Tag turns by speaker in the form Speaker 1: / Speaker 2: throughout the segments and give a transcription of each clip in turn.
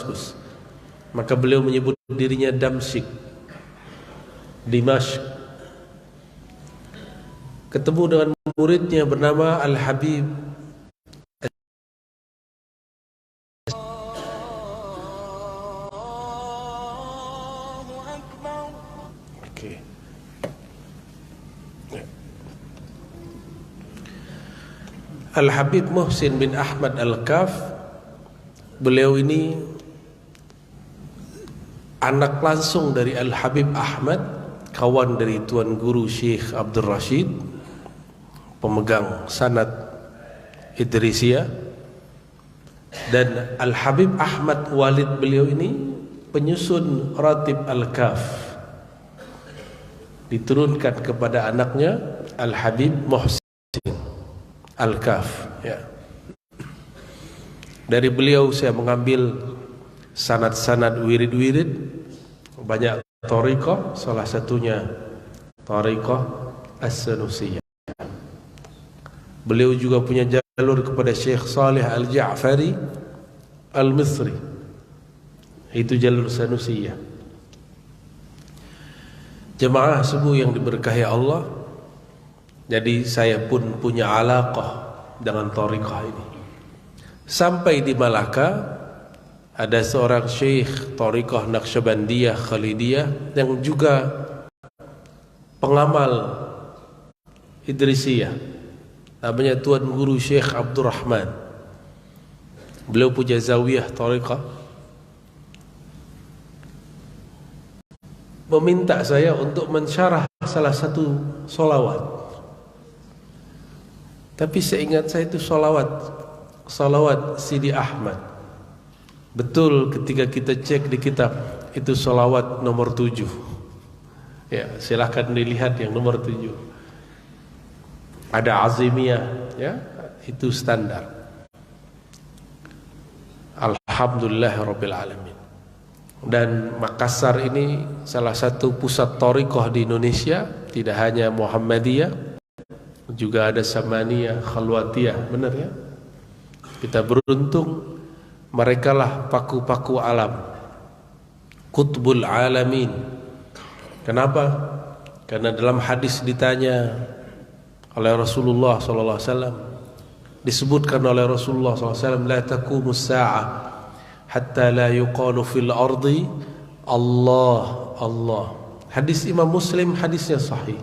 Speaker 1: Damaskus. Maka beliau menyebut dirinya Damsyik, Dimashq. Ketemu dengan muridnya bernama Al-Habib. Oke. Al-Habib Muhsin bin Ahmad Al-Kaf. Beliau ini anak langsung dari Al-Habib Ahmad, kawan dari Tuan Guru Syekh Abdul Rashid, pemegang sanad Idrisiyah. Dan Al-Habib Ahmad walid beliau ini penyusun Ratib Al-Kaf, diturunkan kepada anaknya Al-Habib Muhsin Al-Kaf, ya. Dari beliau saya mengambil sanad-sanad wirid-wirid, banyak thariqah, salah satunya thariqah As-Sanusiyah. Beliau juga punya jalur kepada Syekh Saleh Al-Ja'fari Al-Misri, itu jalur Sanusiyah. Jemaah subuh yang diberkahi Allah, jadi saya pun punya alaqah dengan thariqah ini. Sampai di Malaka ada seorang syekh thariqah Naqsyabandiyah Khalidiyah yang juga pengamal Idrisiyah, namanya Tuan Guru Syekh Abdurrahman. Beliau punya zawiyah thariqah, meminta saya untuk mensyarah salah satu solawat. Tapi seingat saya itu salawat Sidi Ahmad. Betul, ketika kita cek di kitab itu salawat nomor 7. Ya, silahkan dilihat yang nomor 7. Ada azimiyah, ya, itu standar. Alhamdulillahirabbil alamin. Dan Makassar ini salah satu pusat thariqah di Indonesia, tidak hanya Muhammadiyah, juga ada Samaniyah, Khalwatiyah, benar ya? Kita beruntung, mereka lah paku-paku alam, Qutbul Alamin. Kenapa? Karena dalam hadis ditanya oleh Rasulullah SAW, disebutkan oleh Rasulullah SAW, la taqumus sa'ah hatta la yuqalu fil ardi Allah Allah. Hadis Imam Muslim, hadisnya sahih.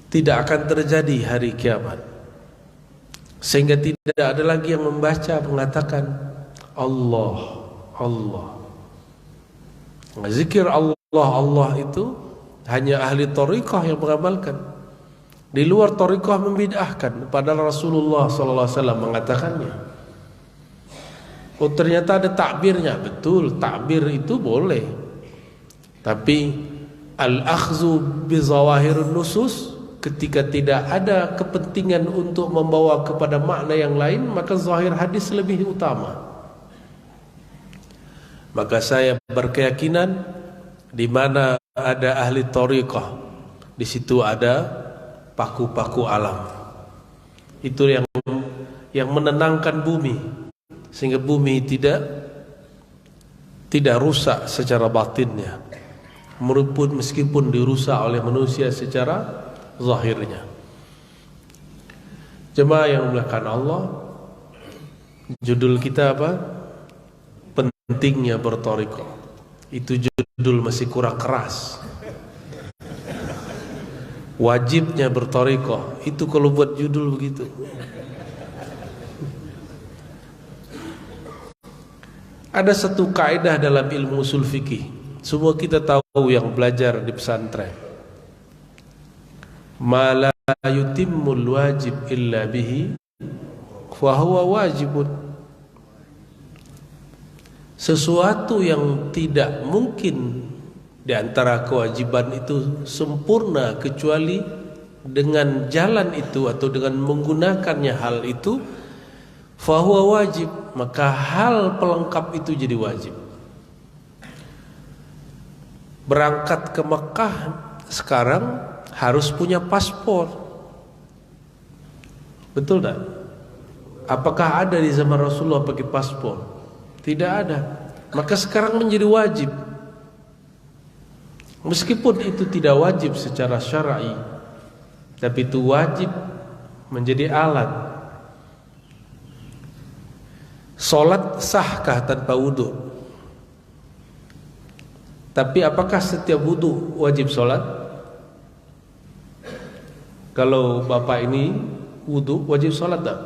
Speaker 1: Tidak akan terjadi hari kiamat sehingga tidak ada lagi yang membaca mengatakan Allah Allah. Zikir Allah Allah itu hanya ahli thariqah yang mengamalkan. Di luar thariqah membid'ahkan, padahal Rasulullah SAW mengatakannya. Oh, ternyata ada takbirnya. Betul, takbir itu boleh, tapi al-akhzu bi zawahirun nusus, ketika tidak ada kepentingan untuk membawa kepada makna yang lain, maka zahir hadis lebih utama. Maka saya berkeyakinan di mana ada ahli thariqah, di situ ada paku-paku alam. Itu yang menenangkan bumi, sehingga bumi tidak rusak secara batinnya, meskipun dirusak oleh manusia secara zahirnya. Jemaah yang dimuliakan Allah, judul kita apa? Pentingnya berthariqah. Itu judul masih kurang keras. Wajibnya berthariqah, itu kalau buat judul begitu. Ada satu kaidah dalam ilmu usul fikih, semua kita tahu yang belajar di pesantren. Ma la yutimmul wajib illa bihi fa huwa wajibun. Sesuatu yang tidak mungkin di antara kewajiban itu sempurna kecuali dengan jalan itu atau dengan menggunakannya hal itu, fa huwa wajib, maka hal pelengkap itu jadi wajib. Berangkat ke Mekah sekarang harus punya paspor. Betul tak? Apakah ada di zaman Rasulullah pakai paspor? Tidak ada. Maka sekarang menjadi wajib. Meskipun itu tidak wajib secara syar'i, tapi itu wajib menjadi alat. Salat sahkah tanpa wudu? Tapi apakah setiap wudu wajib salat? Kalau bapak ini wudu wajib salat tak?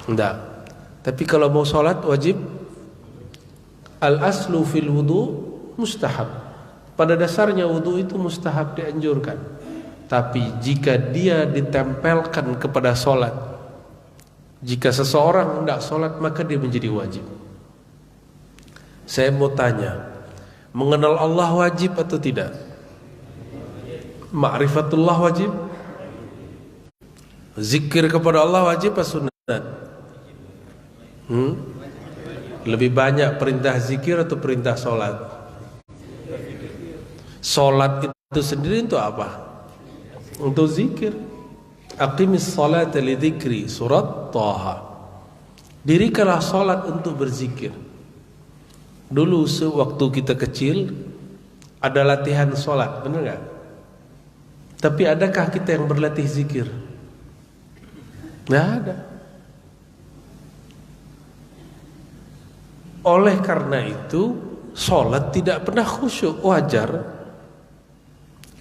Speaker 1: Tidak. Tapi kalau mau salat wajib. Al-aslu fil wudu mustahab. Pada dasarnya wudu itu mustahab, dianjurkan. Tapi jika dia ditempelkan kepada solat, jika seseorang tidak solat maka dia menjadi wajib. Saya mau tanya, mengenal Allah wajib atau tidak? Ma'rifatullah wajib? Zikir kepada Allah wajib atau sunat? Lebih banyak perintah zikir atau perintah solat? Solat itu sendiri untuk apa? Untuk zikir. Aqimis salata li dzikri, surat Thaha. Dirikanlah solat untuk berzikir. Dulu sewaktu kita kecil ada latihan solat, benar nggak? Tapi adakah kita yang berlatih zikir? Nggak ada. Oleh karena itu solat tidak pernah khusyuk, wajar.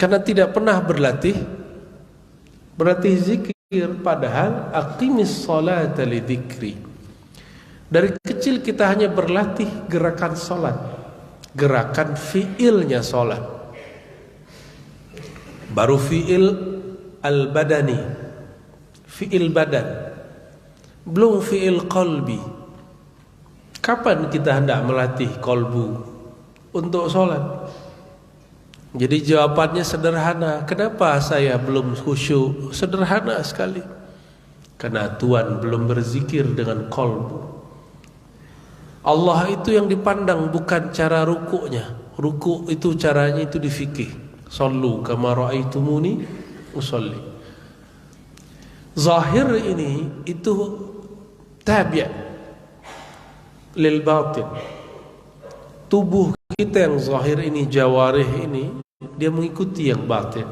Speaker 1: Karena tidak pernah berlatih zikir. Padahal aqimis salata li dzikri. Dari kecil kita hanya berlatih gerakan salat, gerakan fiilnya salat. Baru fiil al-badani, fiil badan, belum fiil qalbi. Kapan kita hendak melatih qalbu untuk salat? Jadi jawabannya sederhana. Kenapa saya belum khusyuk? Sederhana sekali. Karena Tuhan belum berzikir dengan qalbu. Allah itu yang dipandang bukan cara rukuknya. Rukuk itu caranya itu di fikih. Sallu kama ra'aitumuni usolli. Zahir ini itu tabi' lil batin. Tubuh kita yang zahir ini, jawarih ini, dia mengikuti yang batin.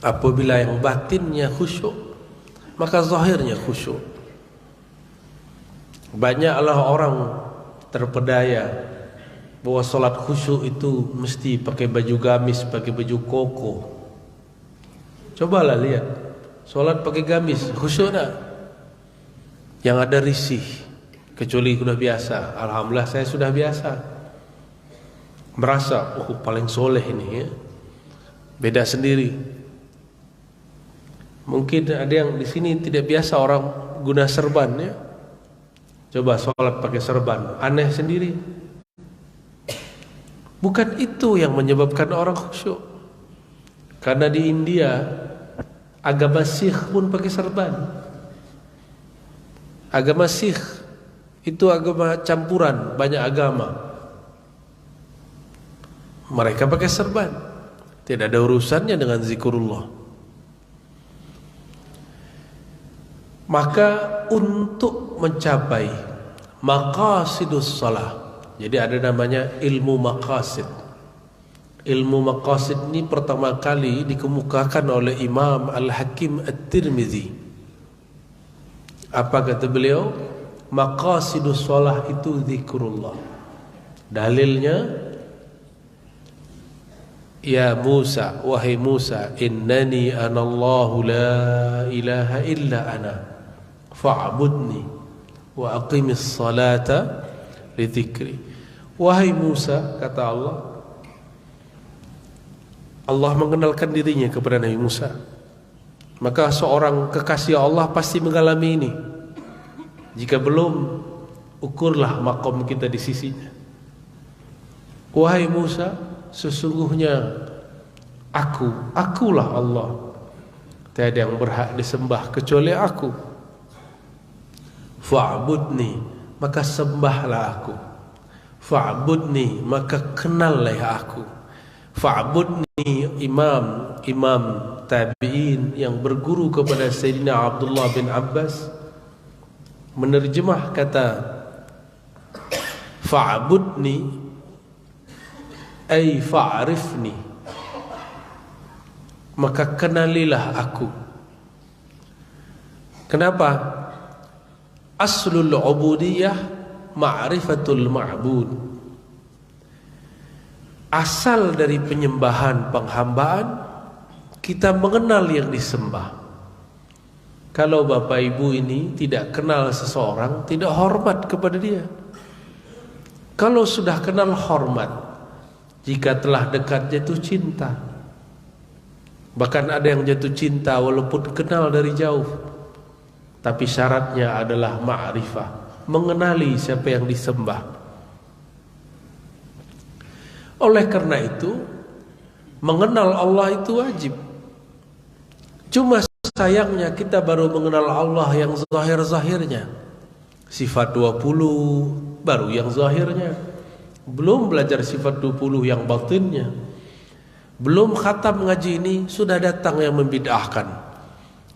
Speaker 1: Apabila yang batinnya khusyuk, maka zahirnya khusyuk. Banyaklah orang terpedaya bahwa salat khusyuk itu mesti pakai baju gamis, pakai baju koko. Cobalah lihat, salat pakai gamis khusyuk tak? Yang ada risih, kecuali sudah biasa. Alhamdulillah saya sudah biasa. Merasa, paling soleh ini ya. Beda sendiri. Mungkin ada yang di sini tidak biasa orang guna serban ya. Coba sholat pakai serban, aneh sendiri. Bukan itu yang menyebabkan orang khusyuk. Karena di India agama Sikh pun pakai serban. Agama Sikh itu agama campuran, banyak agama. Mereka pakai serban, tidak ada urusannya dengan zikrullah. Maka untuk mencapai maqasidus shalah, jadi ada namanya ilmu maqasid. Ilmu maqasid ini pertama kali dikemukakan oleh Imam Al-Hakim At-Tirmizi. Apa kata beliau? Maqasidus shalah itu zikrullah. Dalilnya, ya Musa, wahai Musa, innani anallahu la ilaha illa ana fa'budni wa aqimis salata li dzikri. Wahai Musa, kata Allah, Allah mengenalkan dirinya kepada Nabi Musa. Maka seorang kekasih Allah pasti mengalami ini. Jika belum, ukurlah makom kita di sisinya. Wahai Musa, sesungguhnya akulah Allah. Tiada yang berhak disembah kecuali aku. Fa'budni, maka sembahlah aku. Fa'budni, maka kenallah aku. Fa'budni, imam tabi'in yang berguru kepada Sayyidina Abdullah bin Abbas menerjemah kata fa'budni ay fa'rifni, maka kenalilah aku. Kenapa? Aslul ubudiyah ma'rifatul ma'bud. Asal dari penyembahan, penghambaan, kita mengenal yang disembah. Kalau bapak ibu ini tidak kenal seseorang, tidak hormat kepada dia. Kalau sudah kenal, hormat. Jika telah dekat, jatuh cinta. Bahkan ada yang jatuh cinta walaupun kenal dari jauh. Tapi syaratnya adalah ma'rifah, mengenali siapa yang disembah. Oleh karena itu, mengenal Allah itu wajib. Cuma sayangnya kita baru mengenal Allah yang zahir-zahirnya. Sifat 20 baru yang zahirnya. Belum belajar sifat 20 yang batinnya. Belum khatam ngaji ini sudah datang yang membid'ahkan.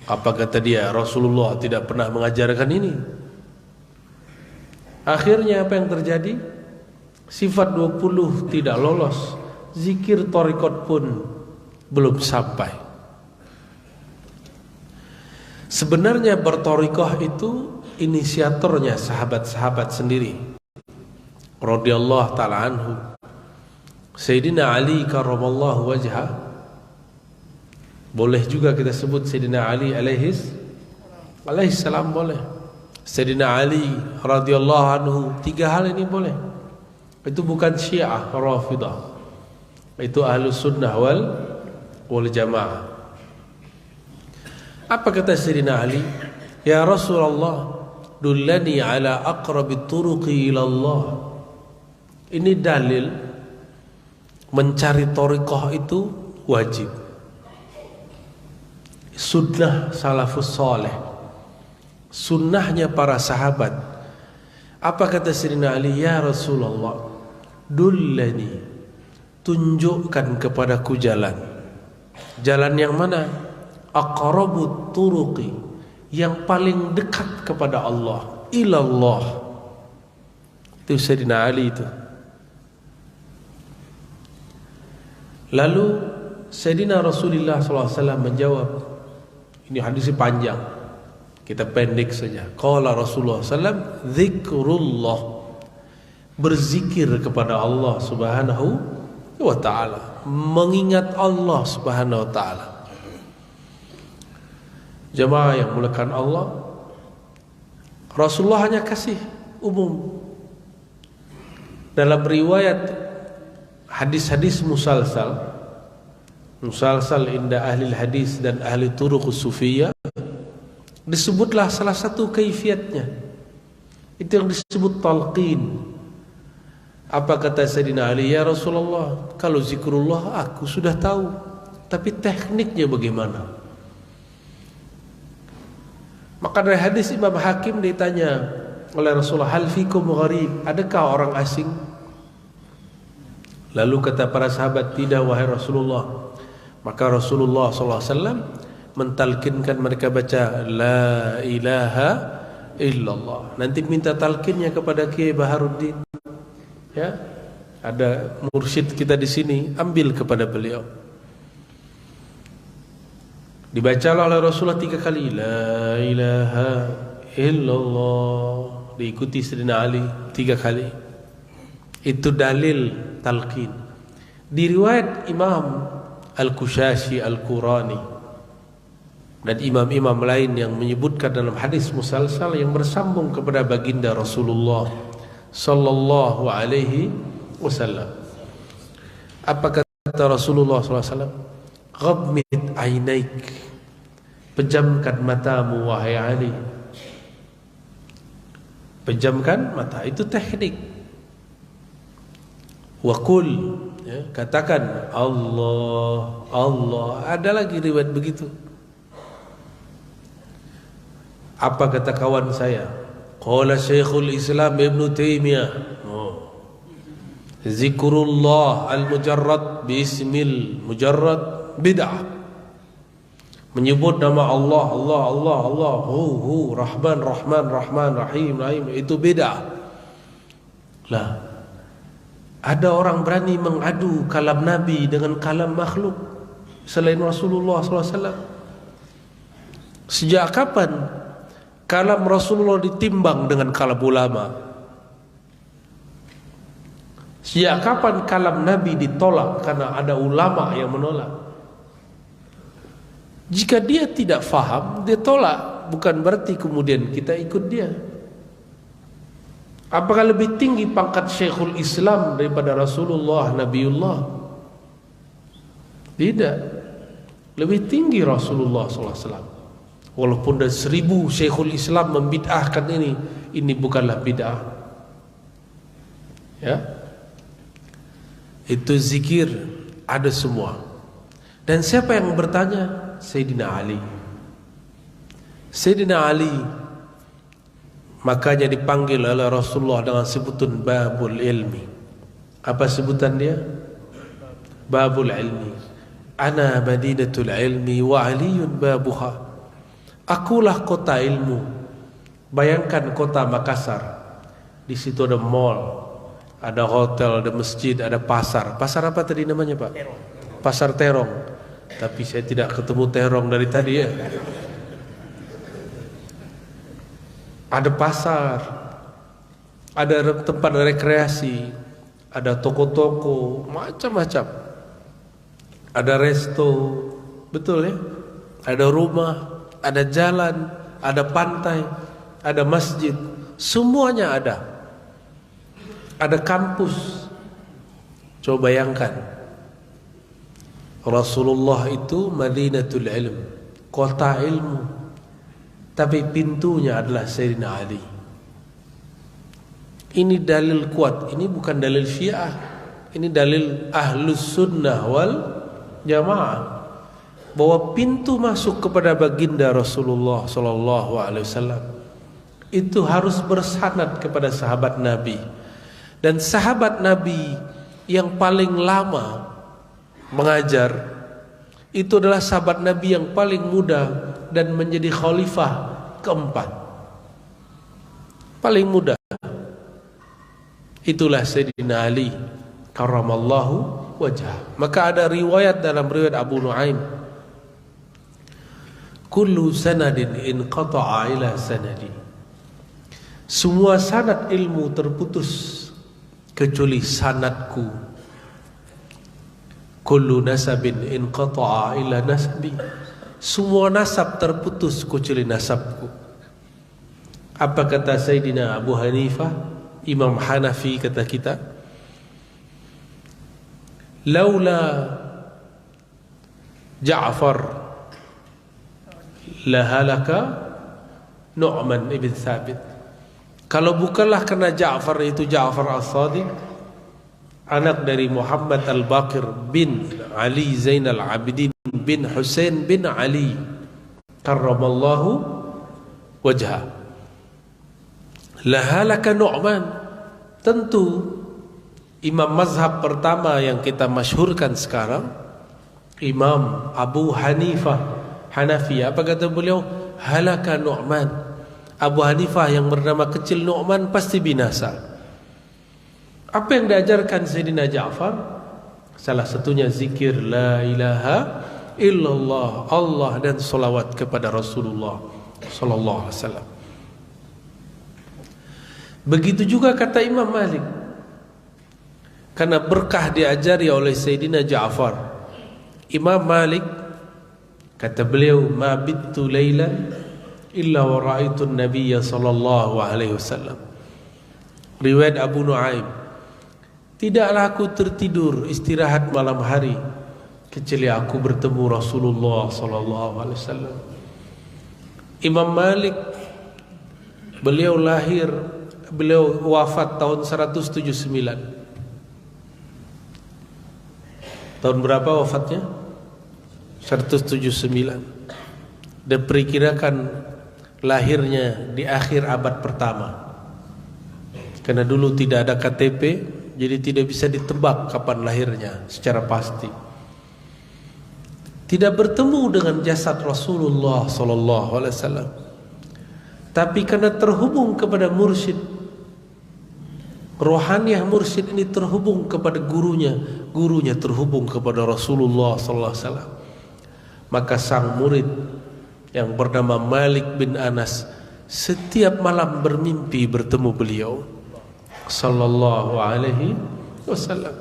Speaker 1: Apa kata dia? Rasulullah tidak pernah mengajarkan ini. Akhirnya apa yang terjadi? Sifat 20 tidak lolos. Zikir thariqat pun belum sampai. Sebenarnya berthariqah itu inisiatornya sahabat-sahabat sendiri radhiyallahu ta'ala anhu. Sayyidina Ali karramallahu wajhah, boleh juga kita sebut Sayyidina Ali alaihi salam, boleh. Sayyidina Ali radhiyallahu anhu, tiga hal ini boleh. Itu bukan Syiah Rafidah, itu Ahlus Sunnah wal Jamaah. Apa kata Sayyidina Ali? Ya Rasulullah, dullani ala aqrabit turuqi ila Allah. Ini dalil mencari thariqah itu wajib. Sunnah salafus saleh, sunnahnya para sahabat. Apa kata Sayyidina Ali? Ya Rasulullah, dullani, tunjukkan kepadaku jalan. Jalan yang mana? Aqrabut turuqi, yang paling dekat kepada Allah, ilallah. Itu Sayyidina Ali itu. Lalu Sayyidina Rasulullah SAW menjawab, ini hadisnya panjang, kita pendek saja. Qala Rasulullah SAW, zikrullah, berzikir kepada Allah Subhanahu wa ta'ala, mengingat Allah Subhanahu wa ta'ala. Jemaah yang mulakan Allah, Rasulullah hanya kasih umum. Dalam riwayat hadis-hadis musalsal inda ahli hadis dan ahli turuq sufiyah, disebutlah salah satu kaifiatnya. Itu yang disebut talqin. Apa kata Sayyidina Ali? Ya Rasulullah, kalau zikrullah aku sudah tahu, tapi tekniknya bagaimana? Maka dari hadis Imam Hakim ditanya oleh Rasulullah, hal fikum gharib, adakah orang asing? Lalu kata para sahabat, tidak wahai Rasulullah. Maka Rasulullah SAW mentalkinkan mereka baca la ilaha illallah. Nanti minta talkinnya kepada Kiai Baharuddin. Ya, ada mursyid kita di sini, ambil kepada beliau. Dibacalah oleh Rasulullah 3 kali la ilaha illallah, diikuti Sayyidina Ali 3 kali. Itu dalil talqin. Di riwayat Imam Al-Kushashi Al-Qurani dan imam-imam lain yang menyebutkan dalam hadis musalsal yang bersambung kepada baginda Rasulullah sallallahu alaihi wasallam. Apa kata Rasulullah sallallahu alaihi wasallam? Ghammid ainaik, pejamkan matamu wahai Ali. Pejamkan mata, itu teknik. Wa qul, ya, katakan Allah, Allah. Ada lagi riwayat begitu. Apa kata kawan saya? Qala Syekhul Islam Ibn Taimiyah, zikrullah al-mujarrad bismil mujarrad bid'ah. Menyebut nama Allah, Allah, Allah, Allah, Rahman, Rahman, Rahman, Rahim, Rahim, itu bid'ah. Lah, ada orang berani mengadu kalam Nabi dengan kalam makhluk selain Rasulullah SAW. Sejak kapan kalam Rasulullah ditimbang dengan kalam ulama? Sejak kapan kalam Nabi ditolak karena ada ulama yang menolak? Jika dia tidak faham, dia tolak, bukan berarti kemudian kita ikut dia. Apakah lebih tinggi pangkat Syekhul Islam daripada Rasulullah, Nabiullah? Tidak. Lebih tinggi Rasulullah SAW. Walaupun ada 1000 Syekhul Islam membid'ahkan ini bukanlah bid'ah. Ya, itu zikir ada semua. Dan siapa yang bertanya? Sayyidina Ali. Sayyidina Ali makanya dipanggil oleh Rasulullah dengan sebutan Babul Ilmi. Apa sebutan dia? Babul Ilmi. Ana Madinatul Ilmi wa Aliyun babuha. Akulah kota ilmu. Bayangkan kota Makassar. Di situ ada mall, ada hotel, ada masjid, ada pasar. Pasar apa tadi namanya, Pak? Pasar Terong. Tapi saya tidak ketemu terong dari tadi ya. Ada pasar, ada tempat rekreasi, ada toko-toko, macam-macam. Ada resto, betul ya? Ada rumah, ada jalan, ada pantai, ada masjid, semuanya ada. Ada kampus. Coba bayangkan, Rasulullah itu Madinatul Ilm, kota ilmu, tapi pintunya adalah Sayyidina Ali. Ini dalil kuat. Ini bukan dalil Syiah, ini dalil Ahlus Sunnah wal Jamaah, bahwa pintu masuk kepada baginda Rasulullah Sallallahu Alaihi Wasallam itu harus bersanad kepada sahabat Nabi. Dan sahabat Nabi yang paling lama mengajar itu adalah sahabat Nabi yang paling muda dan menjadi khalifah keempat. Paling muda. Itulah Sayyidina Ali karramallahu wajhah. Maka ada riwayat dalam riwayat Abu Nuaim, kullu sanadin inqata'a ila sanadi. Semua sanad ilmu terputus kecuali sanadku. Kullu nasabin inqata'a ila nasbi. Semua nasab terputus kecuali nasabku. Apa kata Sayyidina Abu Hanifah, Imam Hanafi kata kita? Laula Ja'far lahalaka Nu'man ibn Thabit. Kalau bukanlah karena Ja'far, itu Ja'far as-Sadiq, anak dari Muhammad al-Baqir bin Ali Zainal Abidin bin Husain bin Ali karramallahu wajhah, lahalaka Nu'man. Tentu imam mazhab pertama yang kita masyhurkan sekarang, Imam Abu Hanifah Hanafi, apa kata beliau? Halaka Nu'man. Abu Hanifah yang bernama kecil Nu'man pasti binasa. Apa yang diajarkan Sayyidina Ja'far? Salah satunya zikir la ilaha illallah, Allah, dan salawat kepada Rasulullah sallallahu alaihi wasallam. Begitu juga kata Imam Malik. Karena berkah diajari oleh Sayyidina Ja'far. Imam Malik kata beliau, ma bittu lailan illa wa ra'aitu an-nabiyya sallallahu alaihi wasallam. Riwayat Abu Nuaim, tidaklah aku tertidur istirahat malam hari kecuali aku bertemu Rasulullah sallallahu alaihi wasallam. Imam Malik beliau wafat tahun 179. Tahun berapa wafatnya? 179. Diperkirakan lahirnya di akhir abad pertama. Karena dulu tidak ada KTP, jadi tidak bisa ditebak kapan lahirnya secara pasti. Tidak bertemu dengan jasad Rasulullah sallallahu alaihi wasallam. Tapi karena terhubung kepada mursyid, Rohaniyah mursyid ini terhubung kepada gurunya, gurunya terhubung kepada Rasulullah sallallahu alaihi wasallam. Maka sang murid yang bernama Malik bin Anas setiap malam bermimpi bertemu beliau sallallahu alaihi wasallam.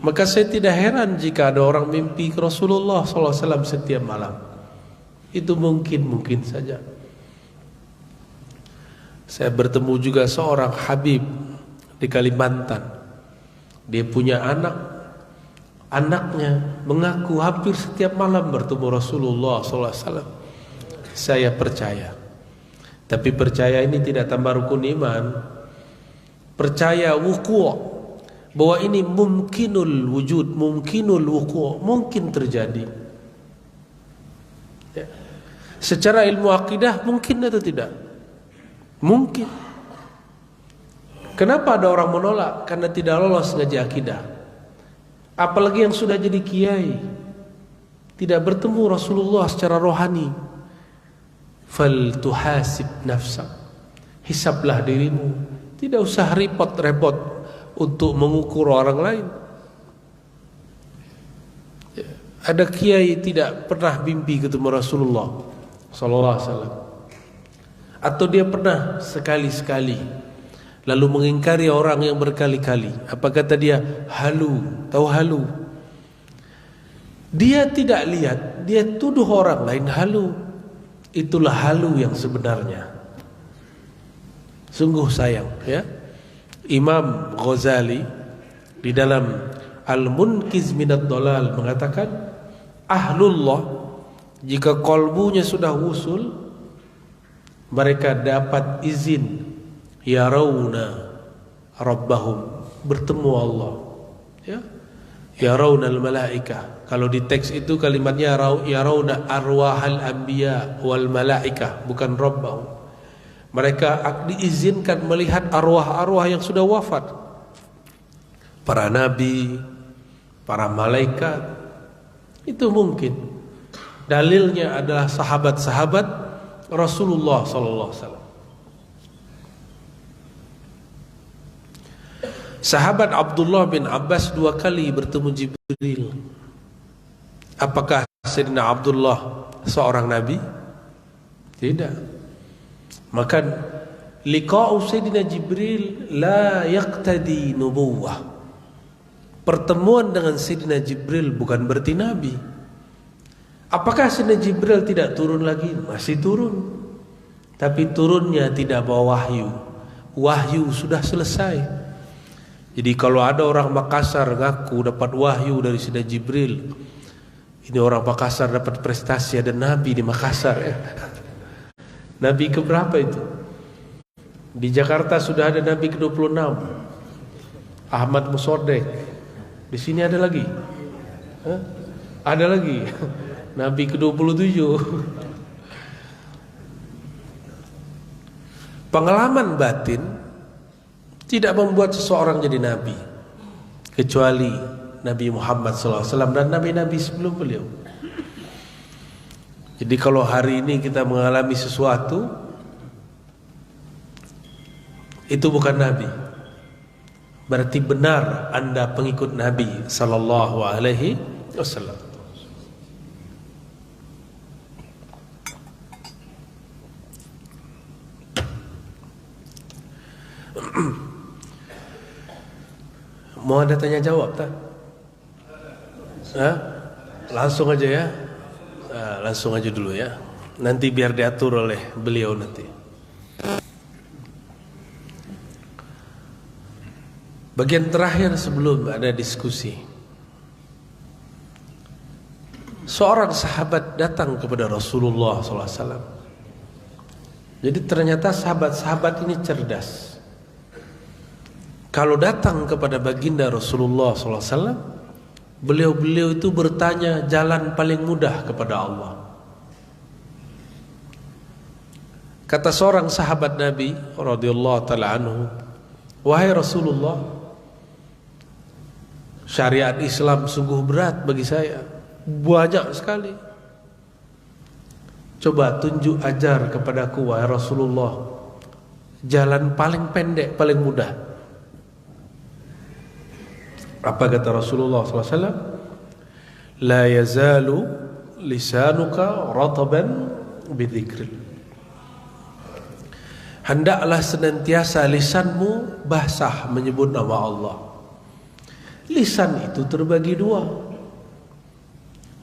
Speaker 1: Maka saya tidak heran jika ada orang mimpi ke Rasulullah sallallahu alaihi wasallam setiap malam. Itu mungkin saja. Saya bertemu juga seorang Habib di Kalimantan. Dia punya anak, anaknya mengaku hampir setiap malam bertemu Rasulullah SAW. Saya percaya. Tapi percaya ini tidak tambah rukun iman. Percaya wuku' bahwa ini mungkinul wujud, mungkinul wuku', mungkin terjadi. Ya. Secara ilmu akidah mungkin atau tidak? Mungkin. Kenapa ada orang menolak? Karena tidak lolos ngaji akidah. Apalagi yang sudah jadi kiai, tidak bertemu Rasulullah secara rohani. Fal tuhasib nafsak. Hisablah dirimu. Tidak usah repot-repot untuk mengukur orang lain. Ada kiai tidak pernah mimpi ketemu Rasulullah sallallahu alaihi wasallam. Atau dia pernah sekali-sekali lalu mengingkari orang yang berkali-kali. Apa kata dia? Halu. Tahu halu? Dia tidak lihat, dia tuduh orang lain halu. Itulah halu yang sebenarnya. Sungguh sayang, ya. Imam Ghazali di dalam Al-Munkiz Minad Dhalal mengatakan, ahlullah jika qalbunya sudah wusul, mereka dapat izin yarawna rabbahum, bertemu Allah, ya. Yarawna al-malaikah. Kalau di teks itu kalimatnya yarawna arwahal anbiya wal malaikah, bukan rabbahum. Mereka diizinkan melihat arwah-arwah yang sudah wafat, para nabi, para malaikat. Itu mungkin. Dalilnya adalah sahabat-sahabat Rasulullah sallallahu alaihi wasallam. Sahabat Abdullah bin Abbas 2 kali bertemu Jibril. Apakah Sayyidina Abdullah seorang nabi? Tidak. Maka liqa'u Sayyidina Jibril la yaqtadi nubuwah. Pertemuan dengan Sayyidina Jibril bukan berarti nabi. Apakah Sayyidina Jibril tidak turun lagi? Masih turun. Tapi turunnya tidak bawa wahyu. Wahyu sudah selesai. Jadi kalau ada orang Makassar ngaku dapat wahyu dari Sayyidina Jibril, ini orang Makassar dapat prestasi, ada nabi di Makassar, ya. Nabi keberapa itu? Di Jakarta sudah ada nabi ke-26, Ahmad Musodek. Di sini ada lagi? Hah? Ada lagi nabi ke-27. Pengalaman batin tidak membuat seseorang jadi nabi, kecuali Nabi Muhammad SAW dan nabi-nabi sebelum beliau. Jadi kalau hari ini kita mengalami sesuatu, itu bukan nabi, berarti benar Anda pengikut Nabi sallallahu alaihi wasallam. Mau ada tanya jawab tak? Hah? Langsung aja ya. Langsung aja dulu ya. Nanti biar diatur oleh beliau nanti. Bagian terakhir sebelum ada diskusi. Seorang sahabat datang kepada Rasulullah SAW. Jadi ternyata sahabat-sahabat ini cerdas. Kalau datang kepada baginda Rasulullah SAW, beliau-beliau itu bertanya jalan paling mudah kepada Allah. Kata seorang sahabat Nabi radhiyallahu taala anhu, wahai Rasulullah, syariat Islam sungguh berat bagi saya, banyak sekali. Coba tunjuk ajar kepadaku wahai Rasulullah, jalan paling pendek, paling mudah. Apa kata Rasulullah SAW? La yazalu lisanuka rataban bidzikrillah. Hendaklah senantiasa lisanmu basah menyebut nama Allah. Lisan itu terbagi dua.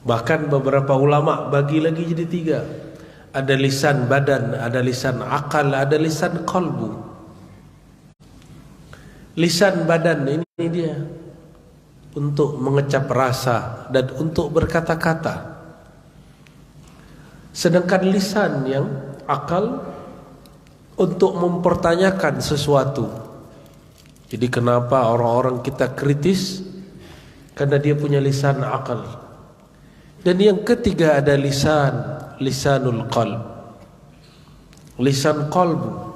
Speaker 1: Bahkan beberapa ulama bagi lagi jadi tiga. Ada lisan badan, ada lisan akal, ada lisan qalbu. Lisan badan ini dia untuk mengecap rasa dan untuk berkata-kata. Sedangkan lisan yang akal untuk mempertanyakan sesuatu. Jadi kenapa orang-orang kita kritis? Karena dia punya lisan akal. Dan yang ketiga ada lisanul qalb. Lisan qalbu.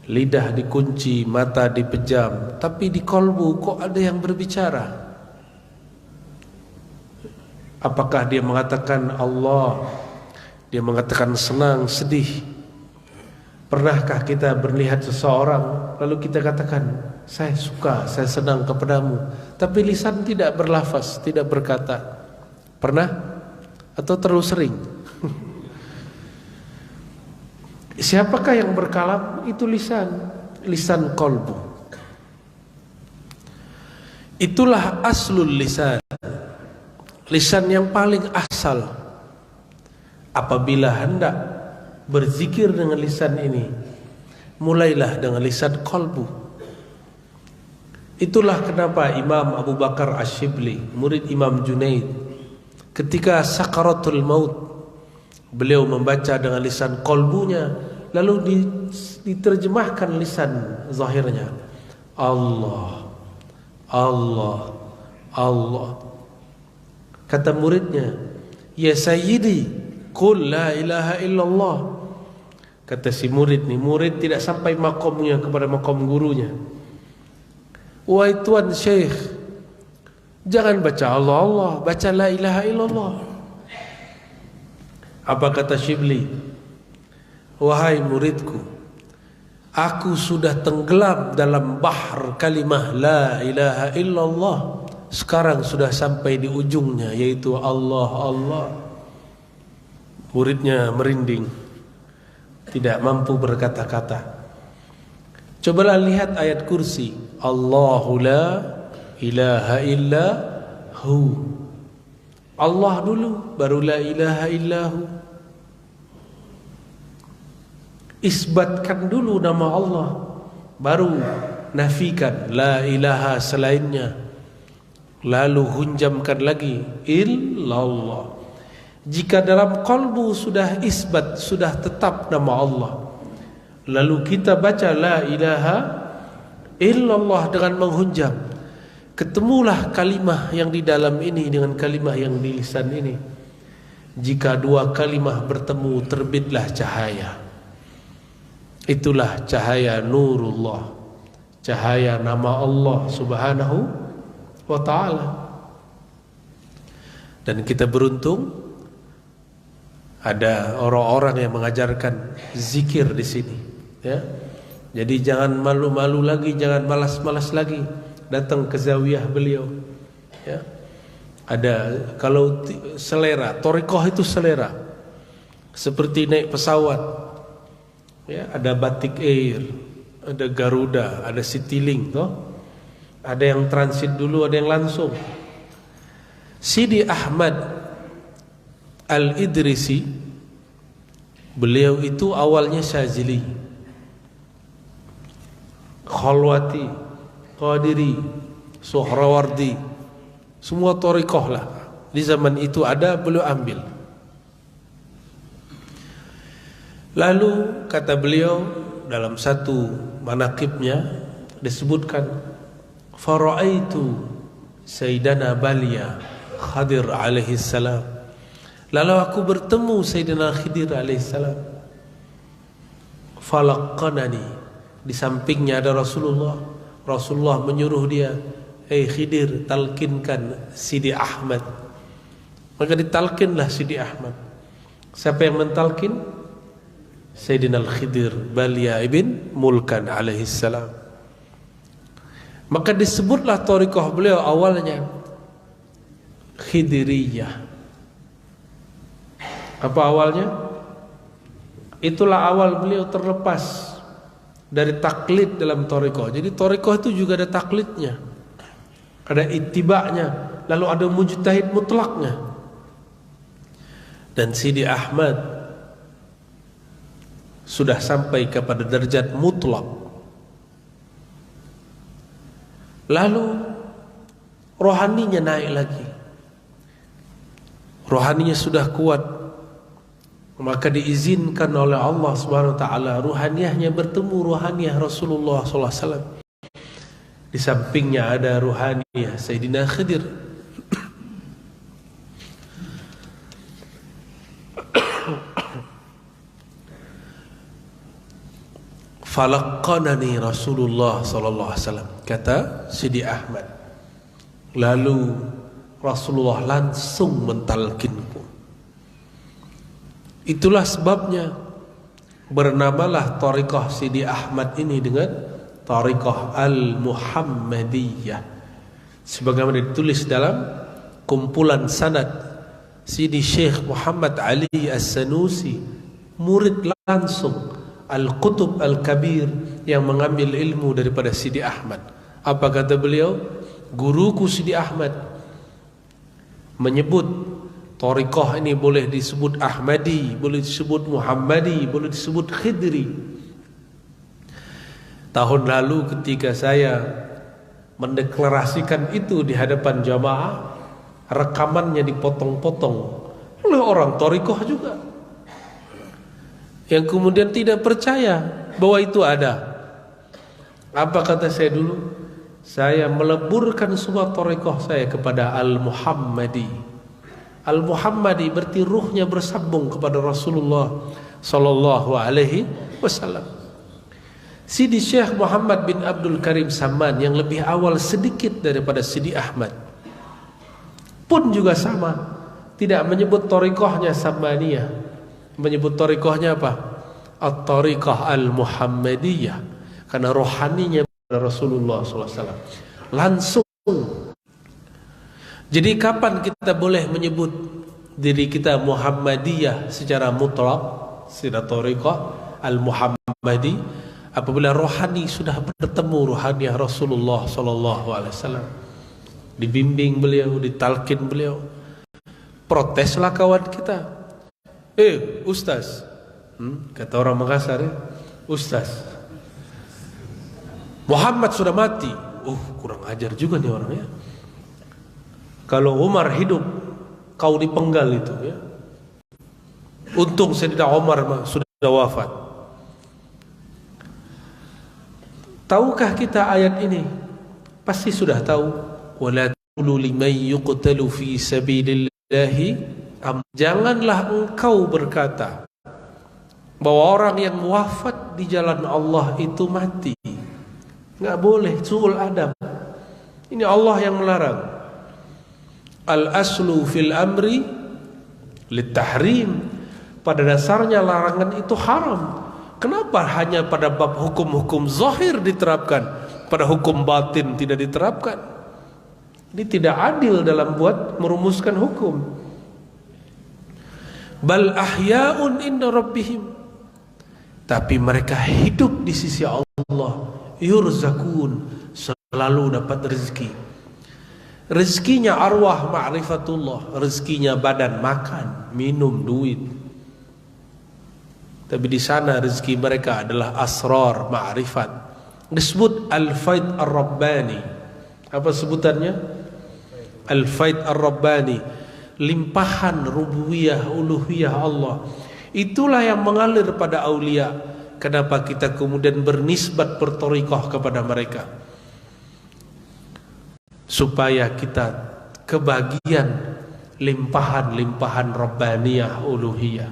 Speaker 1: Lidah dikunci, mata dipejam, tapi di kalbu kok ada yang berbicara. Apakah dia mengatakan Allah? Dia mengatakan senang, sedih. Pernahkah kita melihat seseorang lalu kita katakan, saya suka, saya senang kepadamu, tapi lisan tidak berlafaz, tidak berkata? Pernah? Atau terlalu sering? Siapakah yang berkalam? Itu lisan qalbu. Itulah aslul lisan. Lisan yang paling asal. Apabila hendak berzikir dengan lisan ini, mulailah dengan lisan qalbu. Itulah kenapa Imam Abu Bakar Asy-Syibli, murid Imam Junaid, ketika sakaratul maut, beliau membaca dengan lisan qalbunya, lalu diterjemahkan lisan zahirnya. Allah, Allah, Allah. Kata muridnya, ya sayyidi, qul la ilaha illallah. Kata si murid ni, murid tidak sampai makomnya kepada makom gurunya. Wahai tuan syekh, jangan baca Allah Allah, baca la ilaha illallah. Apa kata Syibli? Wahai muridku, aku sudah tenggelam dalam bahar kalimah la ilaha illallah. Sekarang sudah sampai di ujungnya, yaitu Allah Allah. Muridnya merinding, tidak mampu berkata-kata. Cobalah lihat ayat kursi, Allahu la ilaha illa hu. Allah dulu, baru la ilaha illahu. Isbatkan dulu nama Allah, baru nafikan la ilaha selainnya, lalu hunjamkan lagi illallah. Jika dalam qalbu sudah isbat, sudah tetap nama Allah, lalu kita baca la ilaha illallah dengan menghunjam, ketemulah kalimah yang di dalam ini dengan kalimah yang di lisan ini. Jika dua kalimah bertemu, terbitlah cahaya. Itulah cahaya nurullah, cahaya nama Allah subhanahu wa ta'ala. Dan kita beruntung ada orang-orang yang mengajarkan zikir di sini, ya. Jadi jangan malu-malu lagi, jangan malas-malas lagi datang ke zawiyah beliau, ya. Ada kalau selera, thariqah itu selera. Seperti naik pesawat. Ya, ada Batik Air, ada Garuda, ada Citylink, toh. Ada yang transit dulu, ada yang langsung. Sidi Ahmad Al-Idrisi, beliau itu awalnya Syazili, Khalwati, Qadiri, Suhrawardi, semua thariqah lah. Di zaman itu ada, beliau ambil. Lalu kata beliau dalam satu manaqibnya disebutkan, fara'aitu Sayyidana Balia Khadir alaihi salam. Lalu aku bertemu Sayyidina Khidir alaihi salam. Falaqqanani, di sampingnya ada Rasulullah. Rasulullah menyuruh dia, "Hei Khidir, talkinkan Sidi Ahmad." Maka ditalkinlah Sidi Ahmad. Siapa yang mentalkin? Sayyidina Al-Khidir Balia ibn Mulkan alaihi salam. Maka disebutlah thariqah beliau awalnya Khidiriyah. Apa awalnya? Itulah awal beliau terlepas dari taklid dalam thariqah. Jadi thariqah itu juga ada taklidnya, ada ittiba'nya, lalu ada mujtahid mutlaknya. Dan Sidi Ahmad sudah sampai kepada derajat mutlak. Lalu rohaninya naik lagi. Rohaninya sudah kuat, maka diizinkan oleh Allah Subhanahu wa taala ruhaniyahnya bertemu ruhaniyah Rasulullah sallallahu alaihi wasallam. Di sampingnya ada ruhaniyah Sayyidina Khidir. Falaqqanani Rasulullah sallallahu alaihi wasallam, kata Sidi Ahmad. Lalu Rasulullah langsung mentalkinku. Itulah sebabnya bernamalah thariqah Sidi Ahmad ini dengan thariqah Al-Muhammadiyah, sebagaimana ditulis dalam kumpulan sanad Sidi Syekh Muhammad Ali As-Sanusi, murid langsung Al-Qutub Al-Kabir yang mengambil ilmu daripada Sidi Ahmad. Apa kata beliau? Guruku Sidi Ahmad menyebut thariqah ini boleh disebut Ahmadi, boleh disebut Muhammadi, boleh disebut Khidri. Tahun lalu ketika saya mendeklarasikan itu di hadapan jamaah, rekamannya dipotong-potong oleh orang thariqah juga, yang kemudian tidak percaya bahwa itu ada. Apa kata saya dulu? Saya meleburkan semua thariqah saya kepada Al-Muhammadi. Al-Muhammadi berarti ruhnya bersambung kepada Rasulullah sallallahu alaihi wasallam. Sidi Syekh Muhammad bin Abdul Karim Saman yang lebih awal sedikit daripada Sidi Ahmad pun juga sama, tidak menyebut thariqahnya Samaniyah, menyebut thariqahnya apa? At-Thariqah Al-Muhammadiyah, karena rohaninya Rasulullah SAW langsung. Jadi kapan kita boleh menyebut diri kita Muhammadiyah secara mutlak, secara thariqah Al-Muhammadi? Apabila rohani sudah bertemu rohaniah Rasulullah SAW, dibimbing beliau, ditalkin beliau. Proteslah kawan kita, Ustaz, kata orang Makassar ya, Ustaz, Muhammad sudah mati. Kurang ajar juga nih orangnya. Kalau Umar hidup, kau dipenggal itu ya. Untung Sayyidina Umar sudah wafat. Tahukah kita ayat ini? Pasti sudah tahu. Wala taqulu liman yuqtalu fi sabilillahi. Janganlah engkau berkata bahwa orang yang wafat di jalan Allah itu mati. Nggak boleh, su'ul adab. Ini Allah yang melarang. Al-aslu fil amri litahrim. Pada dasarnya larangan itu haram. Kenapa hanya pada bab hukum-hukum zahir diterapkan, pada hukum batin tidak diterapkan? Ini tidak adil dalam buat merumuskan hukum. Bal ahya'un inda rabbihim. Tapi mereka hidup di sisi Allah. Yurzakun, selalu dapat rezeki. Rezekinya arwah ma'rifatullah, rezekinya badan makan, minum, duit. Tapi di sana rezeki mereka adalah asrar ma'rifat. Disebut al-faid ar-rabbani. Apa sebutannya? Al-faid ar-rabbani, limpahan rububiyah uluhiyah Allah. Itulah yang mengalir pada aulia. Kenapa kita kemudian bernisbat berthariqah kepada mereka? Supaya kita kebagian limpahan-limpahan rabbaniyah uluhiyah.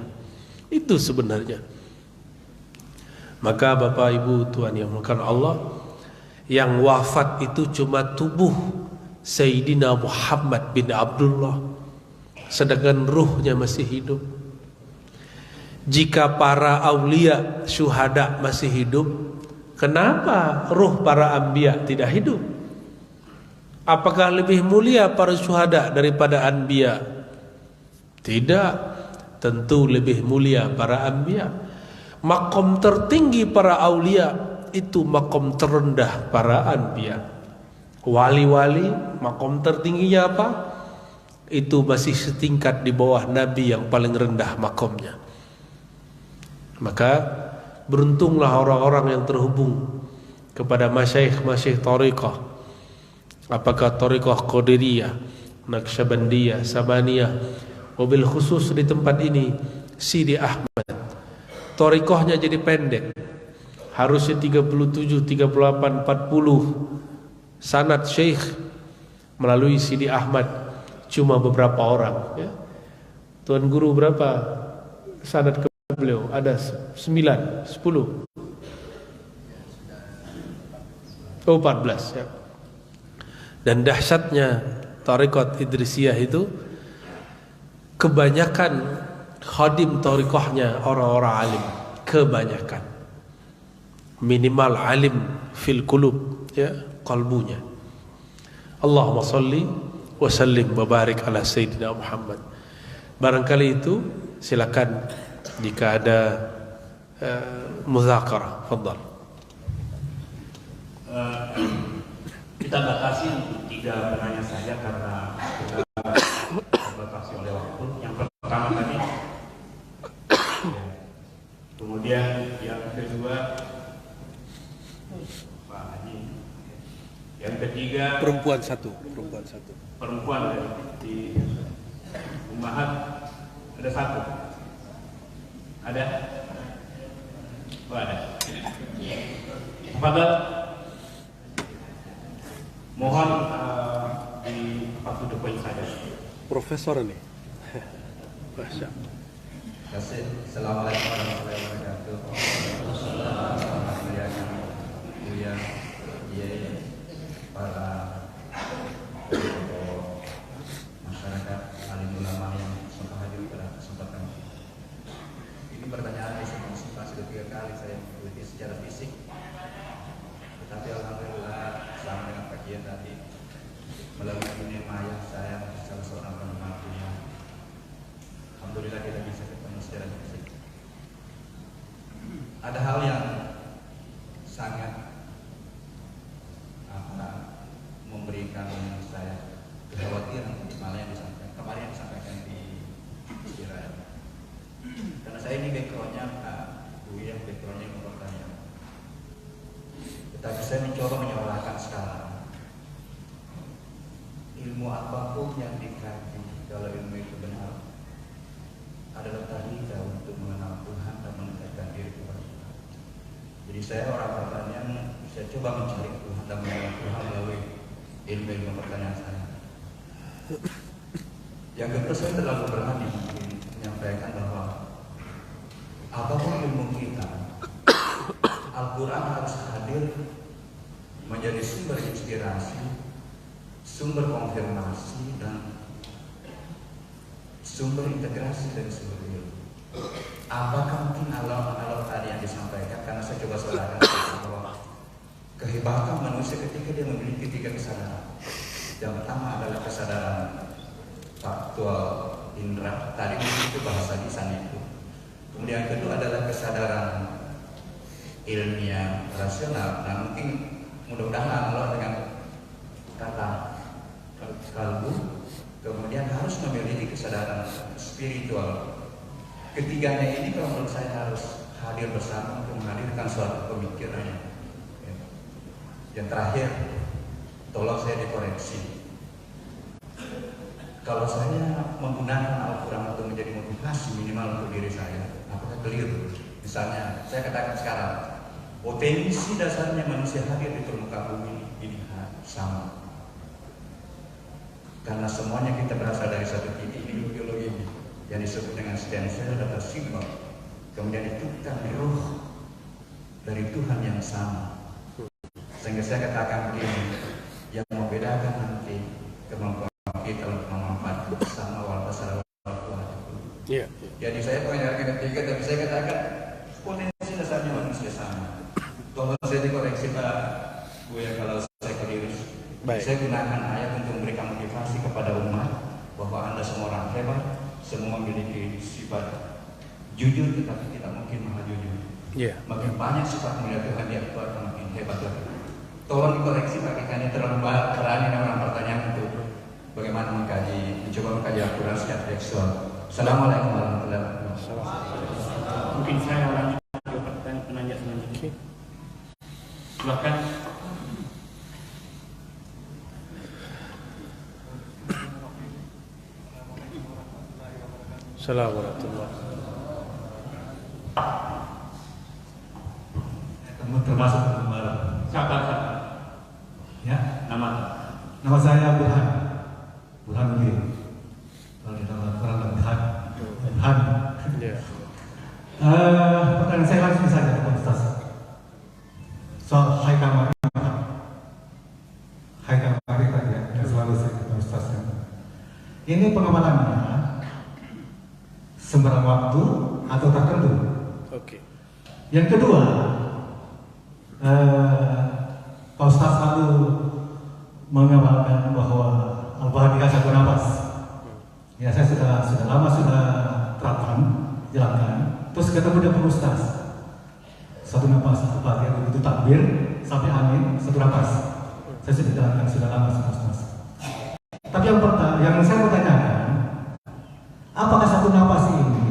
Speaker 1: Itu sebenarnya. Maka Bapak Ibu Tuhan yang dimuliakan Allah, yang wafat itu cuma tubuh Sayyidina Muhammad bin Abdullah, sedangkan ruhnya masih hidup. Jika para aulia syuhada masih hidup, kenapa ruh para anbiya tidak hidup? Apakah lebih mulia para syuhada daripada anbiya? Tidak, tentu lebih mulia para anbiya. Makom tertinggi para aulia itu makom terendah para anbiya. Wali-wali makom tertingginya apa? Itu masih setingkat di bawah nabi yang paling rendah makomnya. Maka beruntunglah orang-orang yang terhubung kepada masyaikh-masyaikh thariqah. Apakah thariqah Qadiriyah, Naqsyabandiyah, Samaniyah, mobil khusus di tempat ini Sidi Ahmad. Thariqahnya jadi pendek. Harusnya 37, 38, 40 sanad syekh melalui Sidi Ahmad cuma beberapa orang, ya. Tuan guru berapa sanad ke beliau? Ada 9, 10. Oh, 14, ya. Dan dahsyatnya Thariqat Idrisiyah itu kebanyakan khadim thariqahnya orang-orang alim, kebanyakan. Minimal alim fil qulub, ya, kalbunya. Allahumma salli wa sallim wa barik ala sayyidina Muhammad. Barangkali itu silakan jika ada muzakarah, fadhal.
Speaker 2: Kita batasi untuk 3 penanya saja karena kita terbatasi oleh waktu. Yang pertama tadi, kemudian yang kedua Pak Haji, yang ketiga
Speaker 1: Perempuan satu.
Speaker 2: perempuan di Ummahat ada 1. Ada? Oh, ada. Fadhal. Mohon di 40 poin saja.
Speaker 1: Profesor ini. Masya.
Speaker 3: Assalamualaikum warahmatullahi wabarakatuh. Para masyarakat alim ulama yang sempat hadir pada kesempatan ini. Pertanyaan sudah 3 kali saya mengikuti secara fisik, tetapi alhamdulillah selama dengan kajian tadi melalui dunia maya saya salah seorang penikmatnya. Alhamdulillah kita bisa ketemu secara fisik. Ada hal yang sangat memberikan saya kekhawatiran, malah yang disampaikan kemarin disampaikan di Israel. Karena saya ini backgroundnya Buya, backgroundnya pertanian. Tetapi saya mencoba menyuarakan sekarang ilmu apapun yang dikaji, kalau ilmu itu benar, adalah tariqa untuk mengenal Tuhan dan mendekatkan diri kepada Tuhan. Jadi saya orang pertanian, saya coba mencari Tuhan dan mengenal Tuhan melalui ilmu pertanyaan saya. Yang kedua, saya terlalu berani mungkin menyampaikan bahwa apapun ilmu kita, Al-Quran harus hadir menjadi sumber inspirasi, sumber konfirmasi, dan sumber integrasi dari sumber ilmu. Apakah mungkin analog tadi yang disampaikan, karena saya coba saudarakan bahwa kehebatan manusia ketika dia memiliki 3 kesadaran. Yang pertama adalah kesadaran faktual indera, tadi itu bahasa lisan itu. Kemudian yang kedua adalah kesadaran ilmiah rasional. Nah, mungkin mudah-mudahan analog dengan kata kalbu, kemudian harus memiliki kesadaran spiritual. Ketiganya ini kalau menurut saya harus hadir bersama untuk menghadirkan suatu pemikirannya. Yang terakhir, tolong saya dikoreksi. Kalau saya menggunakan Al-Quran untuk menjadi motivasi minimal untuk diri saya, apakah keliru? Misalnya, saya katakan sekarang, potensi dasarnya manusia hadir di permukaan bumi ini sama. Karena semuanya kita berasal dari satu titik biologi ini, yang disebut dengan stem cell atau simbol. Kemudian itu kan ruh dari Tuhan yang sama. Sehingga saya katakan begini, yang membedakan nanti kemampuan kita untuk memanfaatkan bersama wal basara wal quwwah.
Speaker 1: Iya.
Speaker 3: Jadi saya mengenalkan ketiga, tapi saya katakan potensi dasarnya manusia sama. Tolong saya dikoreksi Pak Buya kalau saya keliru.
Speaker 1: Baik.
Speaker 3: Saya gunakan ayat untuk memberikan motivasi kepada umat bahwa Anda semua orang hebat, semua memiliki sifat jujur, tetapi tidak mungkin maha jujur.
Speaker 1: Yeah.
Speaker 3: Makin banyak sifat mulia Tuhan di Al-Quran, makin hebat lagi. Tolong dikoreksi Pak Kekani, terlalu berani orang pertanyaan untuk bagaimana mencoba mengkaji Al-Quran secara tekstual. Assalamualaikum warahmatullahi wabarakatuh.
Speaker 2: Mungkin saya lanjut ke penanya selanjutnya. Silakan.
Speaker 1: Assalamualaikum.
Speaker 4: Termasuk penggemar.
Speaker 2: Siapa?
Speaker 4: Ya,
Speaker 2: Nama
Speaker 4: saya Burhan Uli. Kalau di nama orang Burhan.
Speaker 1: Ya.
Speaker 4: Pertanyaan saya langsung saja ke Ustaz. Soal haikal marifat ya, yang selalu saya ke Ustaz. Ini pengamalannya sembarang waktu atau tertentu.
Speaker 1: Oke.
Speaker 4: Yang kedua, Pak Ustaz selalu mengamalkan bahwa Al-Fatihah satu nafas. Ya, saya sudah lama terapkan, jalankan. Terus ketemu dengan Pak Ustaz, satu nafas Al-Fatihah begitu takbir sampai amin satu nafas. Saya sudah jalankan sudah lama Pak Ustaz. Tapi yang saya mau tanyakan, apakah satu nafas ini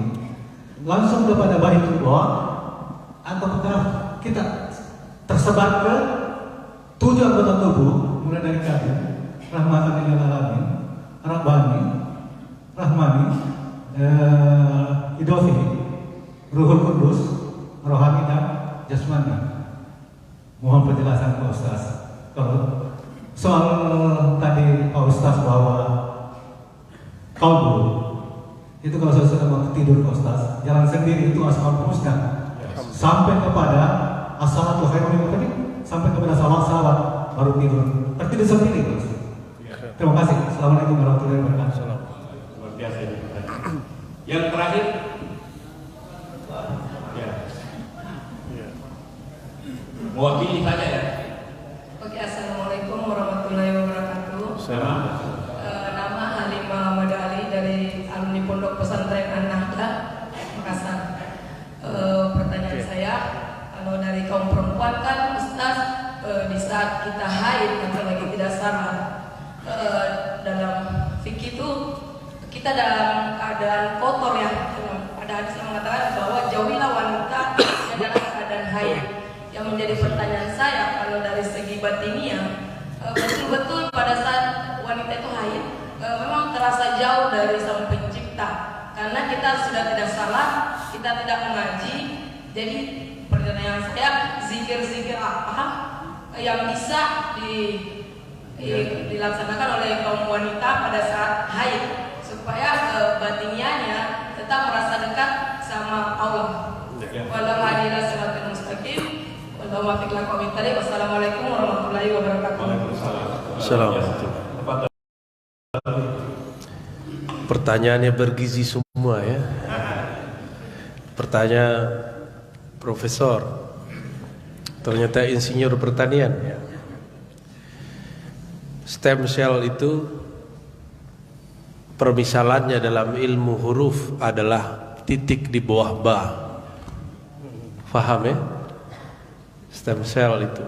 Speaker 4: langsung kepada Baitullah ataukah kita tersebar ke 7 anggota tubuh, mulai dari kaki, rahmatan lil alamin, rabbani, rahmani, idofi, ruhul kudus, rohani dan jasmani. Mohon penjelasan Pak Ustaz. Kalau soal tadi Pak Ustaz bahwa kalbu itu kalau saya sudah mau tidur Pak Ustaz, jalan sendiri itu asal husna sampai kepada as-salatu khairun min an-nawm, sampai kepada salawat baru tidur. Tertidur sendiri Pak Ustaz. Terima kasih. Assalamualaikum warahmatullahi wabarakatuh.
Speaker 2: luar biasa ini. Yang terakhir, ya, mewakili saja ya.
Speaker 5: Oke, assalamualaikum warahmatullahi wabarakatuh. Nama Halimah Madali dari alumni Pondok Pesantren An-Nahda, Makassar. Pertanyaan saya, kalau dari kaum perempuan kan Ustaz, di saat kita haid atau lagi tidak salah, dalam fikih itu kita dalam keadaan kotor ya. Ada hadis yang mengatakan bahwa jauhilah wanita yang dalam keadaan haid. Yang menjadi pertanyaan saya, kalau dari segi batiniah, betul-betul pada saat wanita itu haid, memang terasa jauh dari Sang Pencipta, karena kita sudah tidak salah, kita tidak mengaji. Jadi pertanyaan saya, zikir-zikir apa yang bisa dilaksanakan oleh kaum wanita pada saat haid supaya batiniahnya tetap merasa dekat sama Allah. Wassalamualaikum warahmatullahi wabarakatuh.
Speaker 1: Assalamualaikum. Pertanyaannya bergizi semua ya. Pertanyaan profesor, ternyata insinyur pertanian ya. Stem cell itu permisalannya dalam ilmu huruf adalah titik di bawah ba. Faham ya? Stem cell itu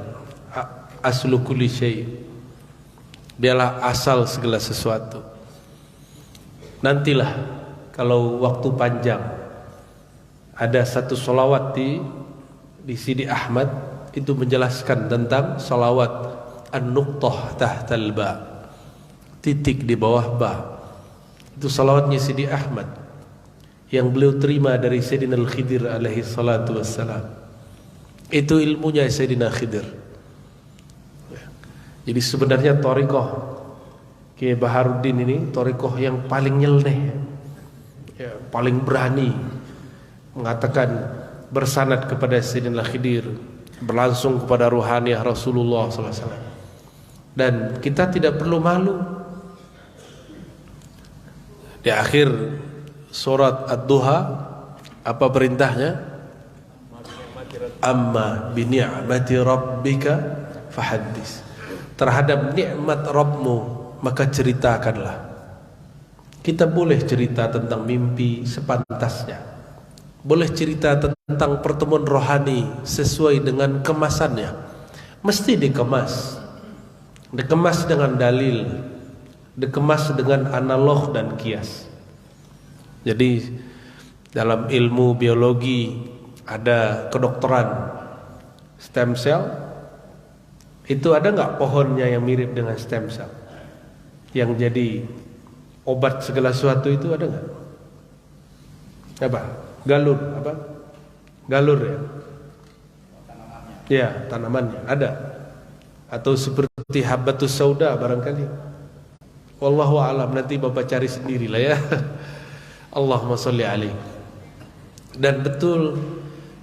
Speaker 1: aslu kulli syai'. Dialah asal segala sesuatu. Nantilah kalau waktu panjang ada satu solawat di Sidi Ahmad itu menjelaskan tentang solawat an-nuqtah tahtal ba, titik di bawah ba. Itu solawatnya Sidi Ahmad yang beliau terima dari Sayyidina Al-Khidir alaihi salatu wassalam. Itu ilmunya Sayyidina Khidir. Jadi sebenarnya thariqah Kiai Baharuddin ini thariqah yang paling nyeleneh ya, paling berani mengatakan bersanad kepada Sayyidina Khidir, berlangsung kepada ruhaniyah Rasulullah SAW. Dan kita tidak perlu malu. Di akhir surat Ad-Duha apa perintahnya? Amma bi ni'mati rabbika fahaddis. terhadap nikmat Rabbmu, maka ceritakanlah. Kita boleh cerita tentang mimpi sepantasnya, boleh cerita tentang pertemuan rohani sesuai dengan kemasannya. Mesti dikemas dengan dalil, dikemas dengan analog dan kias. Jadi dalam ilmu biologi ada kedokteran stem cell. Itu ada nggak pohonnya yang mirip dengan stem cell yang jadi obat segala sesuatu? Itu ada nggak? Apa? Galur apa? Galur ya? Ya, tanamannya ada. Atau seperti habbatus sauda barangkali. Wallahu a'lam, nanti Bapak cari sendirilah ya. Allahumma sholli alaihi. Dan betul,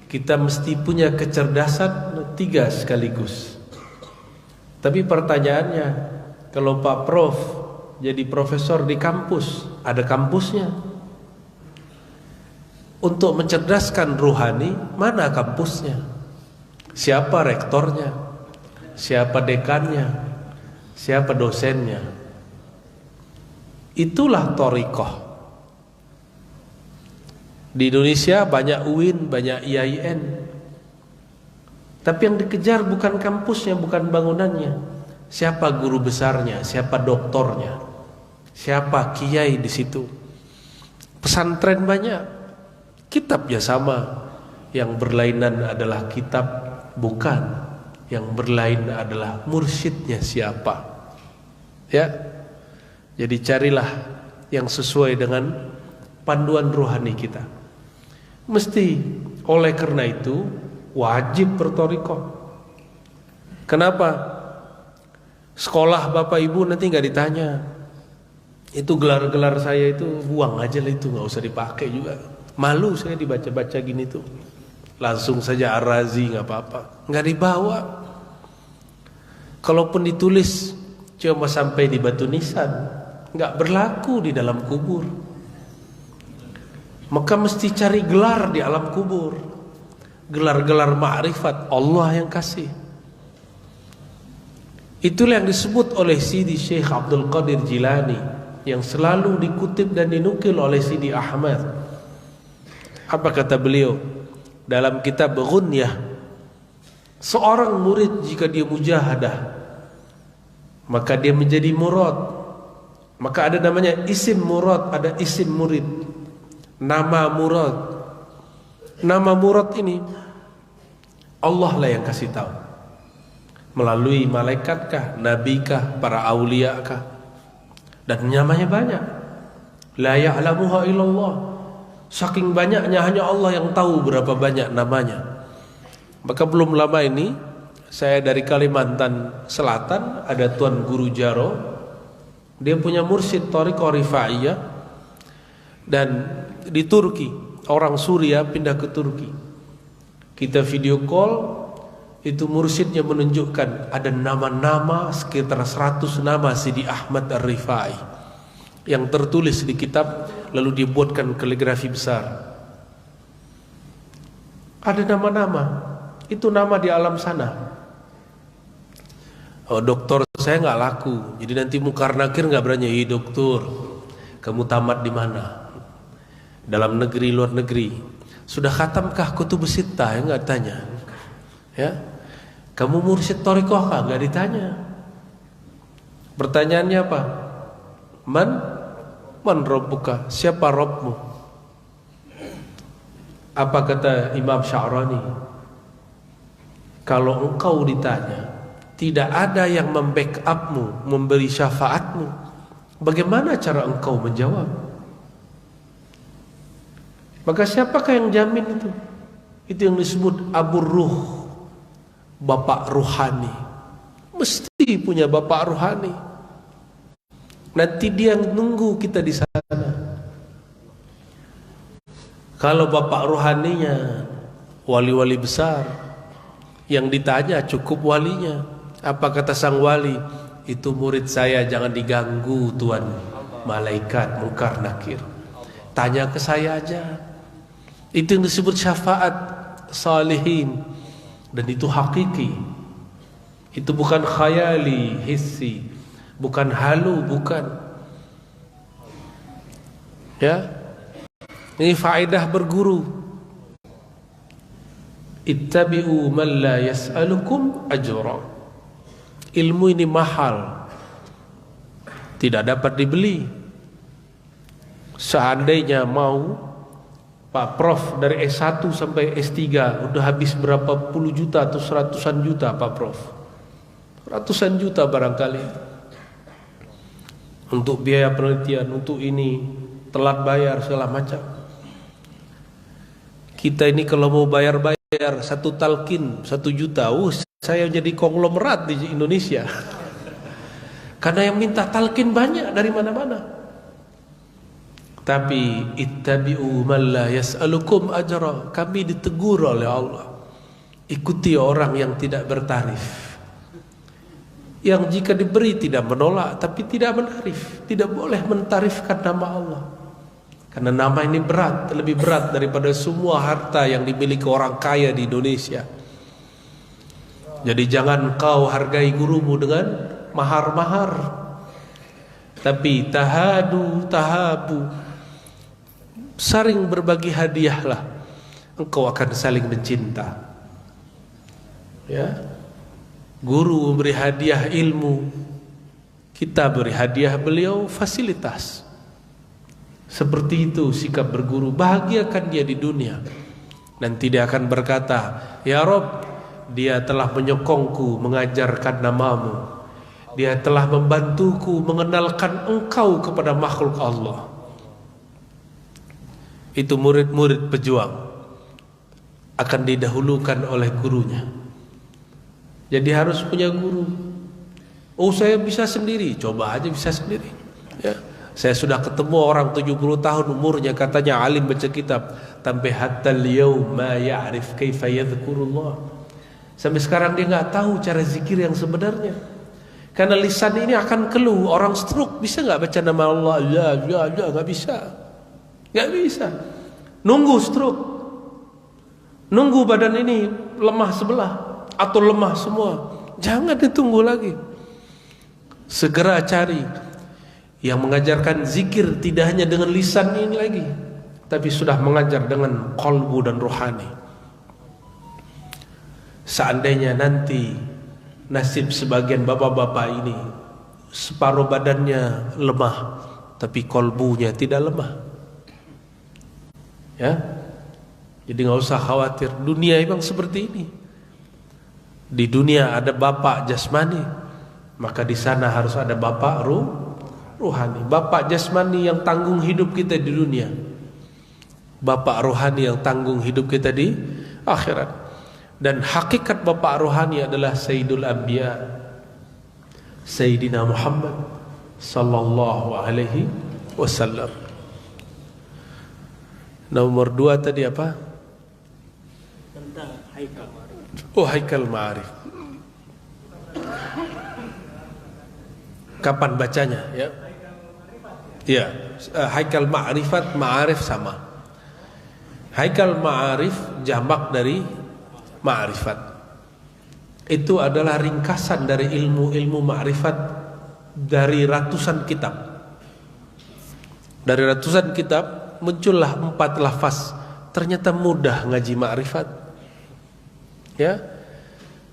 Speaker 1: kita mesti punya kecerdasan 3 sekaligus. Tapi pertanyaannya, kalau Pak Prof jadi profesor di kampus, ada kampusnya. Untuk mencerdaskan ruhani, mana kampusnya? Siapa rektornya? Siapa dekannya? Siapa dosennya? Itulah thariqah. Di Indonesia banyak UIN, banyak IAIN. Tapi yang dikejar bukan kampusnya, bukan bangunannya. Siapa guru besarnya, siapa doktornya, siapa kiai di situ. Pesantren banyak, kitabnya sama. Yang berlainan adalah kitab, bukan. Yang berlain adalah mursyidnya siapa. Ya. Jadi carilah yang sesuai dengan panduan rohani kita. Mesti oleh karena itu wajib berthariqah. Kenapa? Sekolah Bapak Ibu nanti nggak ditanya. Itu gelar-gelar saya itu buang aja lah, itu nggak usah dipakai juga. Malu saya dibaca-baca gini tuh. Langsung saja Ar-Razi nggak apa-apa, nggak dibawa. Kalaupun ditulis cuma sampai di batu nisan, nggak berlaku di dalam kubur. Maka mesti cari gelar di alam kubur. Gelar-gelar ma'rifat Allah yang kasih. Itulah yang disebut oleh Sidi Syekh Abdul Qadir Jilani, yang selalu dikutip dan dinukil oleh Sidi Ahmad. Apa kata beliau dalam kitab Ghunyah? Seorang murid jika dia mujahadah, maka dia menjadi murad. Maka ada namanya isim murad, ada isim murid. Nama murad. Nama murad ini Allah lah yang kasih tahu. Melalui malaikatkah, nabikah, para auliakah? Dan namanya banyak. La ya'lamuha illallah. Saking banyaknya hanya Allah yang tahu berapa banyak namanya. Maka belum lama ini saya dari Kalimantan Selatan, ada Tuan Guru Jaro. Dia punya mursyid thariqah rifaiyah. Dan di Turki, orang Suria pindah ke Turki. Kita video call, itu mursyidnya menunjukkan ada nama-nama sekitar 100 nama Sidi Ahmad Ar-Rifai yang tertulis di kitab, lalu dibuatkan kaligrafi besar. Ada nama-nama, itu nama di alam sana. Oh, doktor saya nggak laku, jadi nanti Mukar Nakir nggak berani. Doktor, kamu tamat di mana? Dalam negeri, luar negeri. Sudah khatamkah Kutubus Sittah? Ya nggak tanya. Ya, kamu mursyid thariqah kah? Nggak ditanya. Pertanyaannya apa? Man Rabbuka? Siapa Rabbmu? Apa kata Imam Sya'rani? Kalau engkau ditanya, tidak ada yang membackupmu, memberi syafaatmu, bagaimana cara engkau menjawab? Maka siapakah yang jamin itu? Itu yang disebut Abu Ruh, bapak ruhani. Mesti punya bapak ruhani. Nanti dia nunggu kita di sana. Kalau bapak ruhaninya wali-wali besar, yang ditanya cukup walinya. Apa kata sang wali? Itu murid saya, jangan diganggu tuan malaikat Mungkar Nakir. Tanya ke saya aja. Itu yang disebut syafaat salihin. Dan itu hakiki. Itu bukan khayali, hissi, bukan halu, bukan. Ya, ini faedah berguru. Ittabi'u man la yas'alukum ajra. Ilmu ini mahal, tidak dapat dibeli. Seandainya mau Pak Prof dari S1 sampai S3 udah habis berapa puluh juta atau seratusan juta Pak Prof, ratusan juta barangkali untuk biaya penelitian, untuk ini, telat bayar segala macam. Kita ini kalau mau bayar satu talqin 1 juta, saya jadi konglomerat di Indonesia. Karena yang minta talqin banyak dari mana-mana. Tapi ittabi'u man la yas'alukum ajra. Kami ditegur oleh Allah, ikuti orang yang tidak bertarif, yang jika diberi tidak menolak, tapi tidak menarif. Tidak boleh mentarifkan nama Allah, karena nama ini berat, lebih berat daripada semua harta yang dimiliki orang kaya di Indonesia. Jadi jangan kau hargai gurumu dengan mahar-mahar, tapi tahabu, saling berbagi hadiahlah, engkau akan saling mencinta. Ya, guru memberi hadiah ilmu, kita beri hadiah beliau fasilitas. Seperti itu sikap berguru. Bahagiakan dia di dunia, dan tidak akan berkata, ya Rob, dia telah menyokongku mengajarkan namamu, dia telah membantuku mengenalkan engkau kepada makhluk Allah. Itu murid-murid pejuang akan didahulukan oleh gurunya. Jadi harus punya guru. Oh, saya bisa sendiri, coba aja bisa sendiri. Ya, saya sudah ketemu orang 70 tahun umurnya, katanya alim baca kitab, sampai hatta al-yaum ma ya'rif kaifa yadhkurullah. Sampai sekarang dia nggak tahu cara zikir yang sebenarnya. Karena lisan ini akan keluh. Orang stroke bisa nggak baca nama Allah? Ya, nggak bisa. Nggak bisa. Nunggu stroke, nunggu badan ini lemah sebelah atau lemah semua. Jangan ditunggu lagi. Segera cari yang mengajarkan zikir, tidak hanya dengan lisan ini lagi, tapi sudah mengajar dengan qalbu dan rohani. Seandainya nanti nasib sebagian bapak-bapak ini separuh badannya lemah, tapi qalbunya tidak lemah, ya, jadi nggak usah khawatir. Dunia memang seperti ini. Di dunia ada bapak jasmani, maka di sana harus ada bapak ruhani. Bapak jasmani yang tanggung hidup kita di dunia, bapak rohani yang tanggung hidup kita di akhirat. Dan hakikat bapak rohani adalah Sayyidul Anbiya, Sayyidina Muhammad sallallahu alaihi wasallam. Nomor 2 tadi apa? Tentang haikal ma'arif. Oh, haikal ma'arif. Kapan bacanya, ya? Ya, haikal ma'rifat, ma'arif sama. Haikal ma'arif jamak dari ma'rifat. Itu adalah ringkasan dari ilmu-ilmu ma'rifat dari ratusan kitab. Dari ratusan kitab muncullah 4 lafaz. Ternyata mudah ngaji ma'rifat. Ya.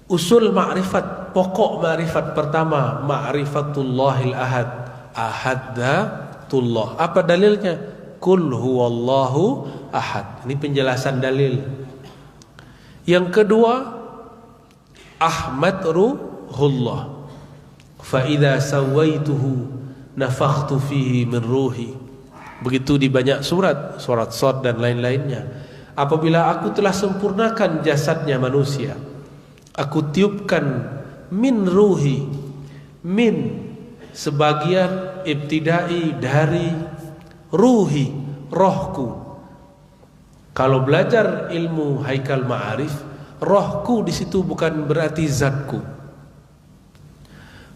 Speaker 1: Usul ma'rifat, pokok ma'rifat pertama, ma'rifatullahil ahad. Ahadatullah. Apa dalilnya? Qul huwallahu ahad. Ini penjelasan dalil. Yang kedua, Ahmad ruhullah. Fa idza sawaituhu nafakhtu fihi min ruhi. Begitu di banyak surat Shad dan lain-lainnya. Apabila aku telah sempurnakan jasadnya manusia, aku tiupkan min ruhi, min sebagian ibtidai dari ruhi, rohku. Kalau belajar ilmu haikal ma'arif, rohku di situ bukan berarti zatku.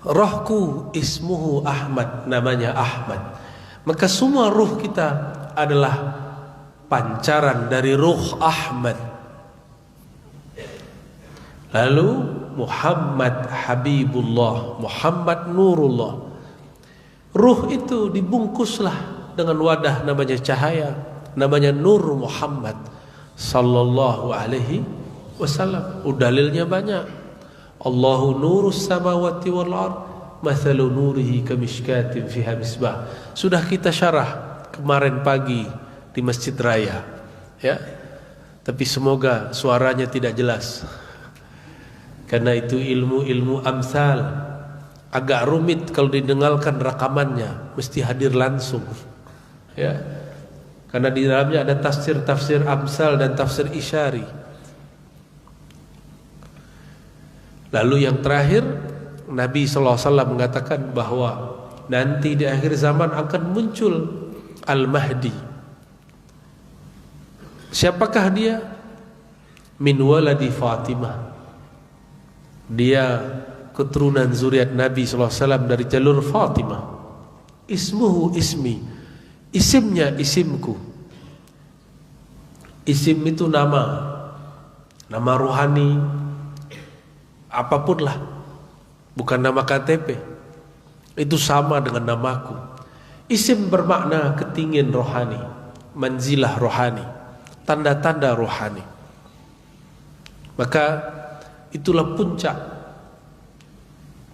Speaker 1: Rohku ismuhu Ahmad, namanya Ahmad. Maka semua ruh kita adalah pancaran dari ruh Ahmad. Lalu Muhammad Habibullah, Muhammad Nurullah. Ruh itu dibungkuslah dengan wadah namanya cahaya, namanya Nur Muhammad sallallahu alaihi wasallam. Dalilnya banyak. Allahu nurus samawati wal ard, mathalu nurihi kamishkatin fiha misbah. Sudah kita syarah kemarin pagi di Masjid Raya, ya. Tapi semoga suaranya tidak jelas, karena itu ilmu amsal, agak rumit kalau didengarkan rekamannya, mesti hadir langsung, ya. Karena di dalamnya ada tafsir amsal dan tafsir isyari. Lalu yang terakhir, Nabi SAW mengatakan bahwa nanti di akhir zaman akan muncul Al-Mahdi. Siapakah dia? Min waladi Fatimah. Dia keturunan zuriat Nabi SAW dari jalur Fatimah. Ismuhu ismi, isimnya isimku. Isim itu nama rohani, apapun lah, bukan nama KTP. Itu sama dengan namaku. Isim bermakna ketinggian rohani, manzilah rohani, tanda-tanda rohani. Maka itulah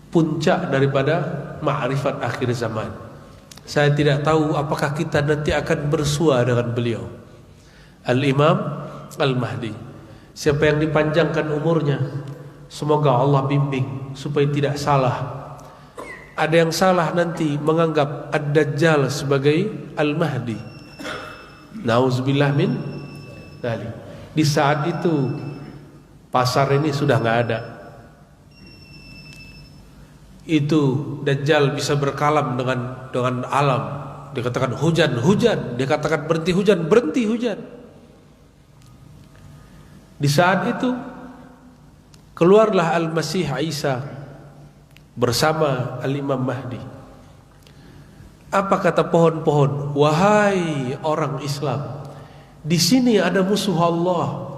Speaker 1: puncak daripada ma'rifat akhir zaman. Saya tidak tahu apakah kita nanti akan bersua dengan beliau, Al-Imam Al-Mahdi. Siapa yang dipanjangkan umurnya, semoga Allah bimbing supaya tidak salah. Ada yang salah nanti menganggap Ad-Dajjal sebagai Al-Mahdi. Nauzubillah min dzalik. Di saat itu pasar ini sudah nggak ada. Itu Dajjal bisa berkalam dengan alam. Dikatakan hujan, dikatakan berhenti hujan. Di saat itu keluarlah Al-Masih Isa bersama Al-Imam Mahdi. Apa kata pohon-pohon? Wahai orang Islam, di sini ada musuh Allah.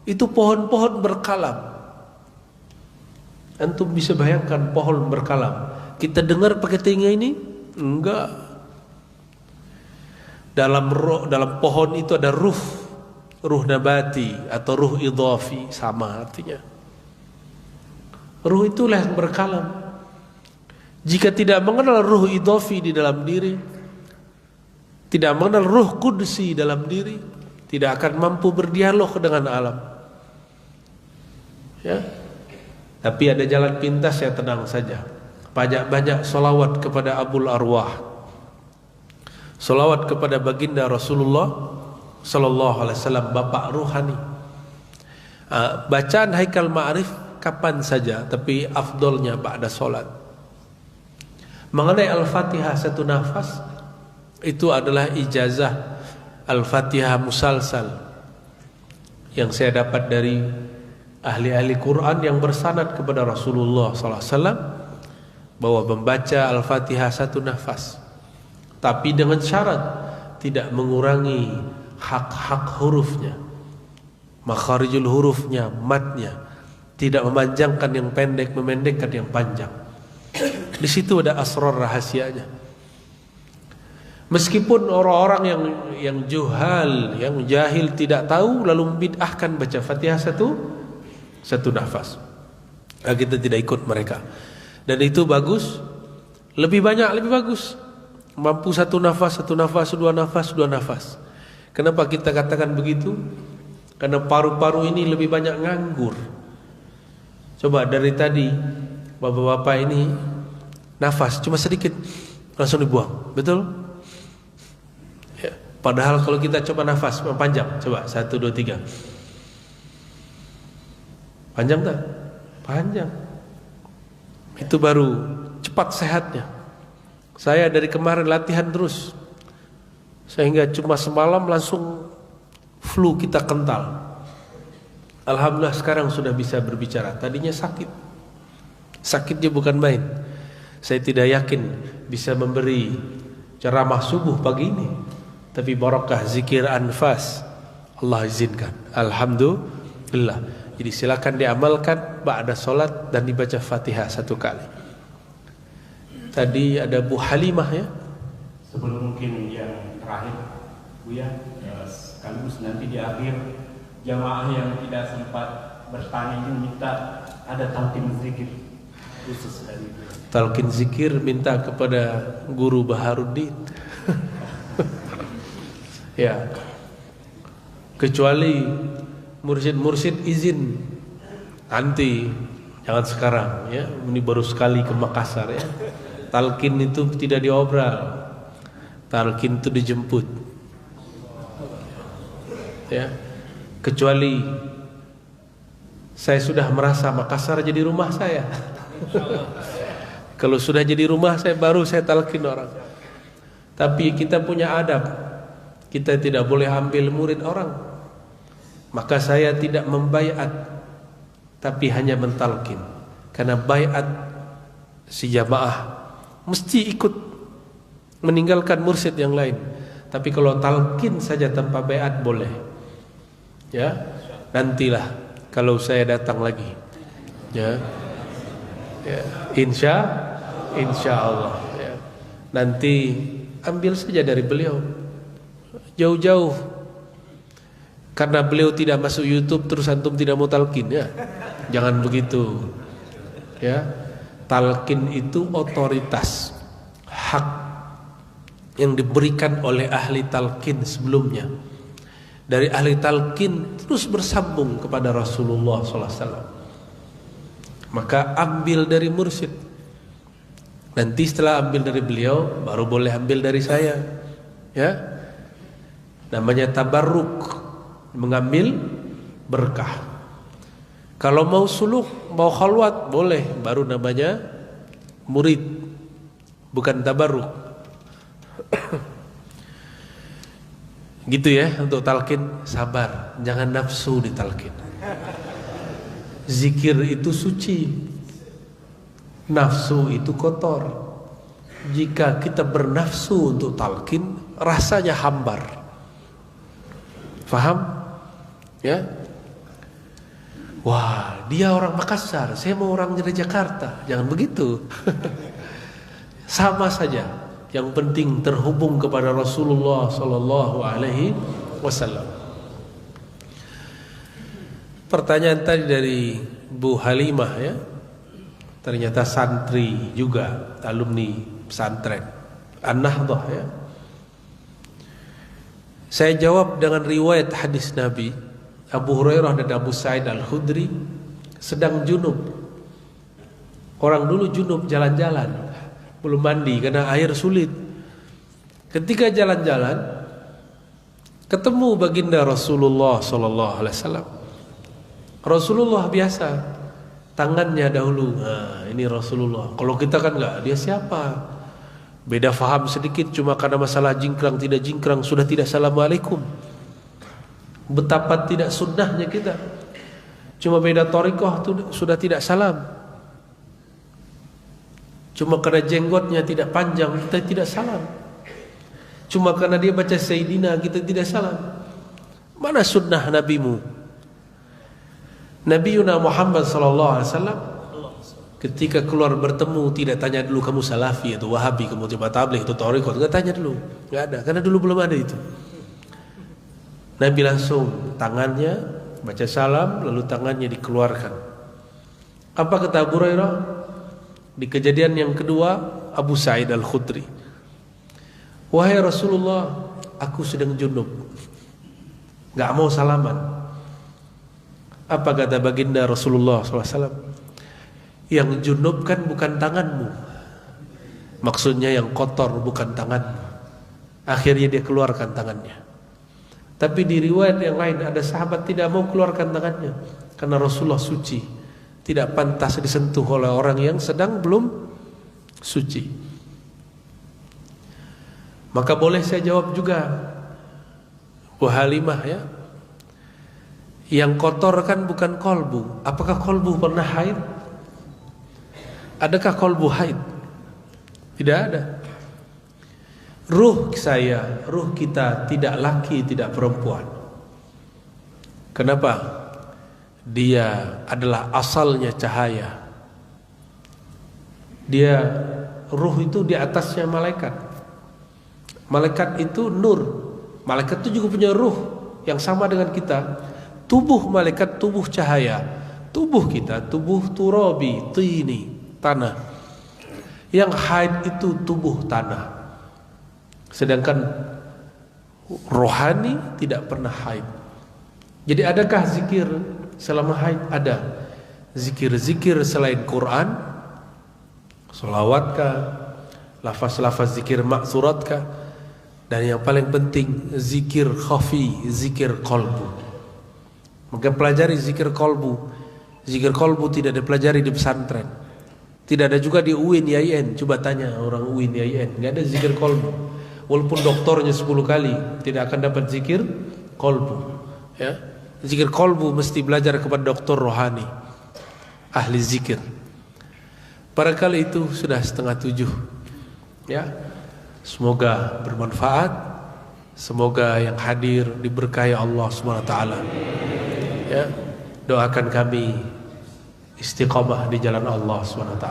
Speaker 1: Itu pohon-pohon berkalam. Antum bisa bayangkan pohon berkalam. Kita dengar pakai telinga ini? Enggak. Dalam pohon itu ada ruh nabati atau ruh idhafi, sama artinya. Ruh itulah yang berkalam. Jika tidak mengenal ruh idhafi di dalam diri, tidak mengenal ruh qudsi dalam diri, tidak akan mampu berdialog dengan alam. Ya. Tapi ada jalan pintas, ya tenang saja. Banyak salawat kepada Abul Arwah, salawat kepada baginda Rasulullah Sallallahu Alaihi Wasallam, bapak ruhani. Bacaan Haikal Ma'arif kapan saja, tapi afdolnya ba'da solat. Mengenai Al-Fatihah satu nafas, itu adalah ijazah Al-Fatihah musalsal yang saya dapat dari ahli-ahli Quran yang bersanad kepada Rasulullah SAW, bahwa membaca Al-Fatihah satu nafas, tapi dengan syarat tidak mengurangi hak-hak hurufnya, makharijul hurufnya, matnya, tidak memanjangkan yang pendek, memendekkan yang panjang. Di situ ada asrar rahasianya. Meskipun orang-orang yang juhal, yang jahil tidak tahu, lalu membid'ahkan baca Fatihah satu nafas, kita tidak ikut mereka. Dan itu bagus, lebih banyak lebih bagus. Mampu satu nafas, dua nafas. Kenapa kita katakan begitu? Karena paru-paru ini lebih banyak nganggur. Coba dari tadi bapak-bapak ini nafas cuma sedikit, langsung dibuang, betul? Ya. Padahal kalau kita coba nafas panjang, coba 1, 2, 3, panjang tak? Panjang. Itu baru cepat sehatnya. Saya dari kemarin latihan terus, sehingga cuma semalam langsung flu kita kental. Alhamdulillah sekarang sudah bisa berbicara. Tadinya sakitnya bukan main. Saya tidak yakin bisa memberi ceramah subuh pagi ini, tapi barakah zikir anfas Allah izinkan. Alhamdulillah. Jadi silakan diamalkan ba'da solat dan dibaca Fatihah 1 kali. Tadi ada Bu Halimah ya.
Speaker 2: Sebelum mungkin yang terakhir, Bu ya, sekaligus nanti di akhir jamaah yang tidak sempat bertanya ini minta ada talqin zikir khusus dari itu.
Speaker 1: Talqin zikir minta kepada Guru Baharuddin. Ya. Kecuali mursyid izin nanti, jangan sekarang ya. Ini baru sekali ke Makassar ya. Talqin itu tidak diobral. Talqin itu dijemput. Ya. Kecuali saya sudah merasa Makassar jadi rumah saya. Kalau sudah jadi rumah saya baru saya talqin orang. Tapi kita punya adab. Kita tidak boleh ambil murid orang. Maka saya tidak membaiat, tapi hanya mentalkin. Karena baiat si jamaah mesti ikut meninggalkan mursyid yang lain. Tapi kalau talqin saja tanpa baiat boleh. Ya, nantilah kalau saya datang lagi. Ya, insya Allah. Ya. Nanti ambil saja dari beliau jauh-jauh. Karena beliau tidak masuk YouTube terus antum tidak mau talqin ya. Jangan begitu. Ya. Talqin itu otoritas, hak yang diberikan oleh ahli talqin sebelumnya. Dari ahli talqin terus bersambung kepada Rasulullah SAW. Maka ambil dari mursyid. Nanti setelah ambil dari beliau baru boleh ambil dari saya. Ya. Namanya tabarruk. Mengambil berkah. Kalau mau suluk, mau khalwat boleh, baru namanya murid, bukan tabarruk. Gitu ya untuk talqin, sabar, jangan nafsu di talqin. Zikir itu suci, nafsu itu kotor. Jika kita bernafsu untuk talqin, rasanya hambar. Faham? Ya, wah dia orang Makassar, saya mau orang dari Jakarta. Jangan begitu. Sama saja. Yang penting terhubung kepada Rasulullah Sallallahu Alaihi Wasallam. Pertanyaan tadi dari Bu Halimah ya, ternyata santri juga, alumni pesantren An-Nahdhah ya. Saya jawab dengan riwayat hadis Nabi. Abu Hurairah dan Abu Sa'id Al-Khudri sedang junub. Orang dulu junub jalan-jalan, belum mandi karena air sulit. Ketika jalan-jalan, ketemu baginda Rasulullah Sallallahu Alaihi Wasallam. Rasulullah biasa, tangannya dahulu. Nah, ini Rasulullah. Kalau kita kan enggak, dia siapa? Beda faham sedikit, cuma karena masalah jingkrang tidak jingkrang sudah tidak assalamualaikum. Betapa tidak sunnahnya kita. Cuma beda thariqah sudah tidak salam. Cuma karena jenggotnya tidak panjang kita tidak salam. Cuma karena dia baca Sayyidina kita tidak salam. Mana sunnah nabimu? Nabiuna Muhammad sallallahu alaihi wasallam ketika keluar bertemu tidak tanya dulu kamu salafi atau wahabi, kamu jemaah tabligh atau thariqah, enggak tanya dulu. Enggak ada, karena dulu belum ada itu. Nabi langsung tangannya baca salam lalu tangannya dikeluarkan. Apa kata Abu Hurairah? Di kejadian yang kedua Abu Sa'id Al-Khudri, wahai Rasulullah, aku sedang junub, gak mau salaman. Apa kata baginda Rasulullah SAW? Yang junub kan bukan tanganmu, maksudnya yang kotor bukan tanganmu. Akhirnya dia keluarkan tangannya. Tapi di riwayat yang lain ada sahabat tidak mau keluarkan tangannya karena Rasulullah suci, tidak pantas disentuh oleh orang yang sedang belum suci. Maka boleh saya jawab juga, Bu Halimah ya, yang kotor kan bukan kolbu. Apakah kolbu pernah haid? Adakah kolbu haid? Tidak ada. Ruh saya, ruh kita tidak laki, tidak perempuan. Kenapa? Dia adalah asalnya cahaya. Dia ruh itu di atasnya malaikat. Malaikat itu nur. Malaikat itu juga punya ruh yang sama dengan kita. Tubuh malaikat tubuh cahaya. Tubuh kita tubuh turabi, tini, tanah. Yang haid itu tubuh tanah. Sedangkan rohani tidak pernah haid. Jadi adakah zikir selama haid? Ada. Zikir-zikir selain Quran, sholawat kah, lafaz-lafaz zikir maksurat kah, dan yang paling penting zikir khafi, zikir qalbu. Maka pelajari zikir qalbu. Zikir qalbu tidak dipelajari di pesantren, tidak ada juga di UIN YIN. Coba tanya orang UIN YIN, nggak ada zikir qalbu. Walaupun doktornya 10 kali tidak akan dapat zikir qalbu. Ya, zikir qalbu mesti belajar kepada doktor rohani, ahli zikir. Pada kali itu sudah 6:30. Ya, semoga bermanfaat. Semoga yang hadir diberkahi Allah SWT. Ya, doakan kami istiqamah di jalan Allah SWT.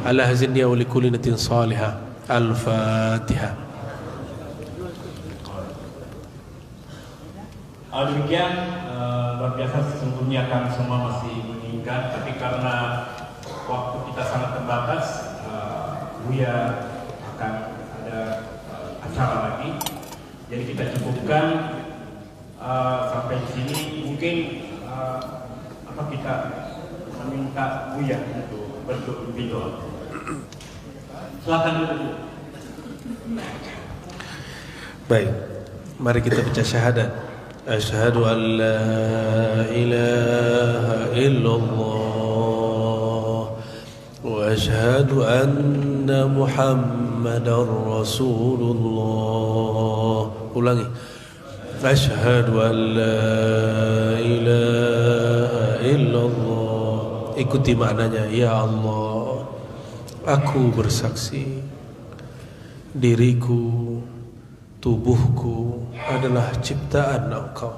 Speaker 1: Allah zinni wa likulli niyatin salihah. Al-Fatihah.
Speaker 2: Demikian luar biasa, sesungguhnya kami semua masih mengingat, tapi karena waktu kita sangat terbatas, Buya akan ada acara lagi, jadi kita cukupkan sampai di sini. Mungkin kita meminta Buya untuk berdoa. Silakan dulu.
Speaker 1: Baik, mari kita baca syahadat. Asyhadu an la ilaha illallah wa asyhadu anna Muhammadar Rasulullah. Ulangi. Asyhadu an la ilaha illallah. Ikuti maknanya. Ya Allah, aku bersaksi diriku, tubuhku adalah ciptaan Engkau.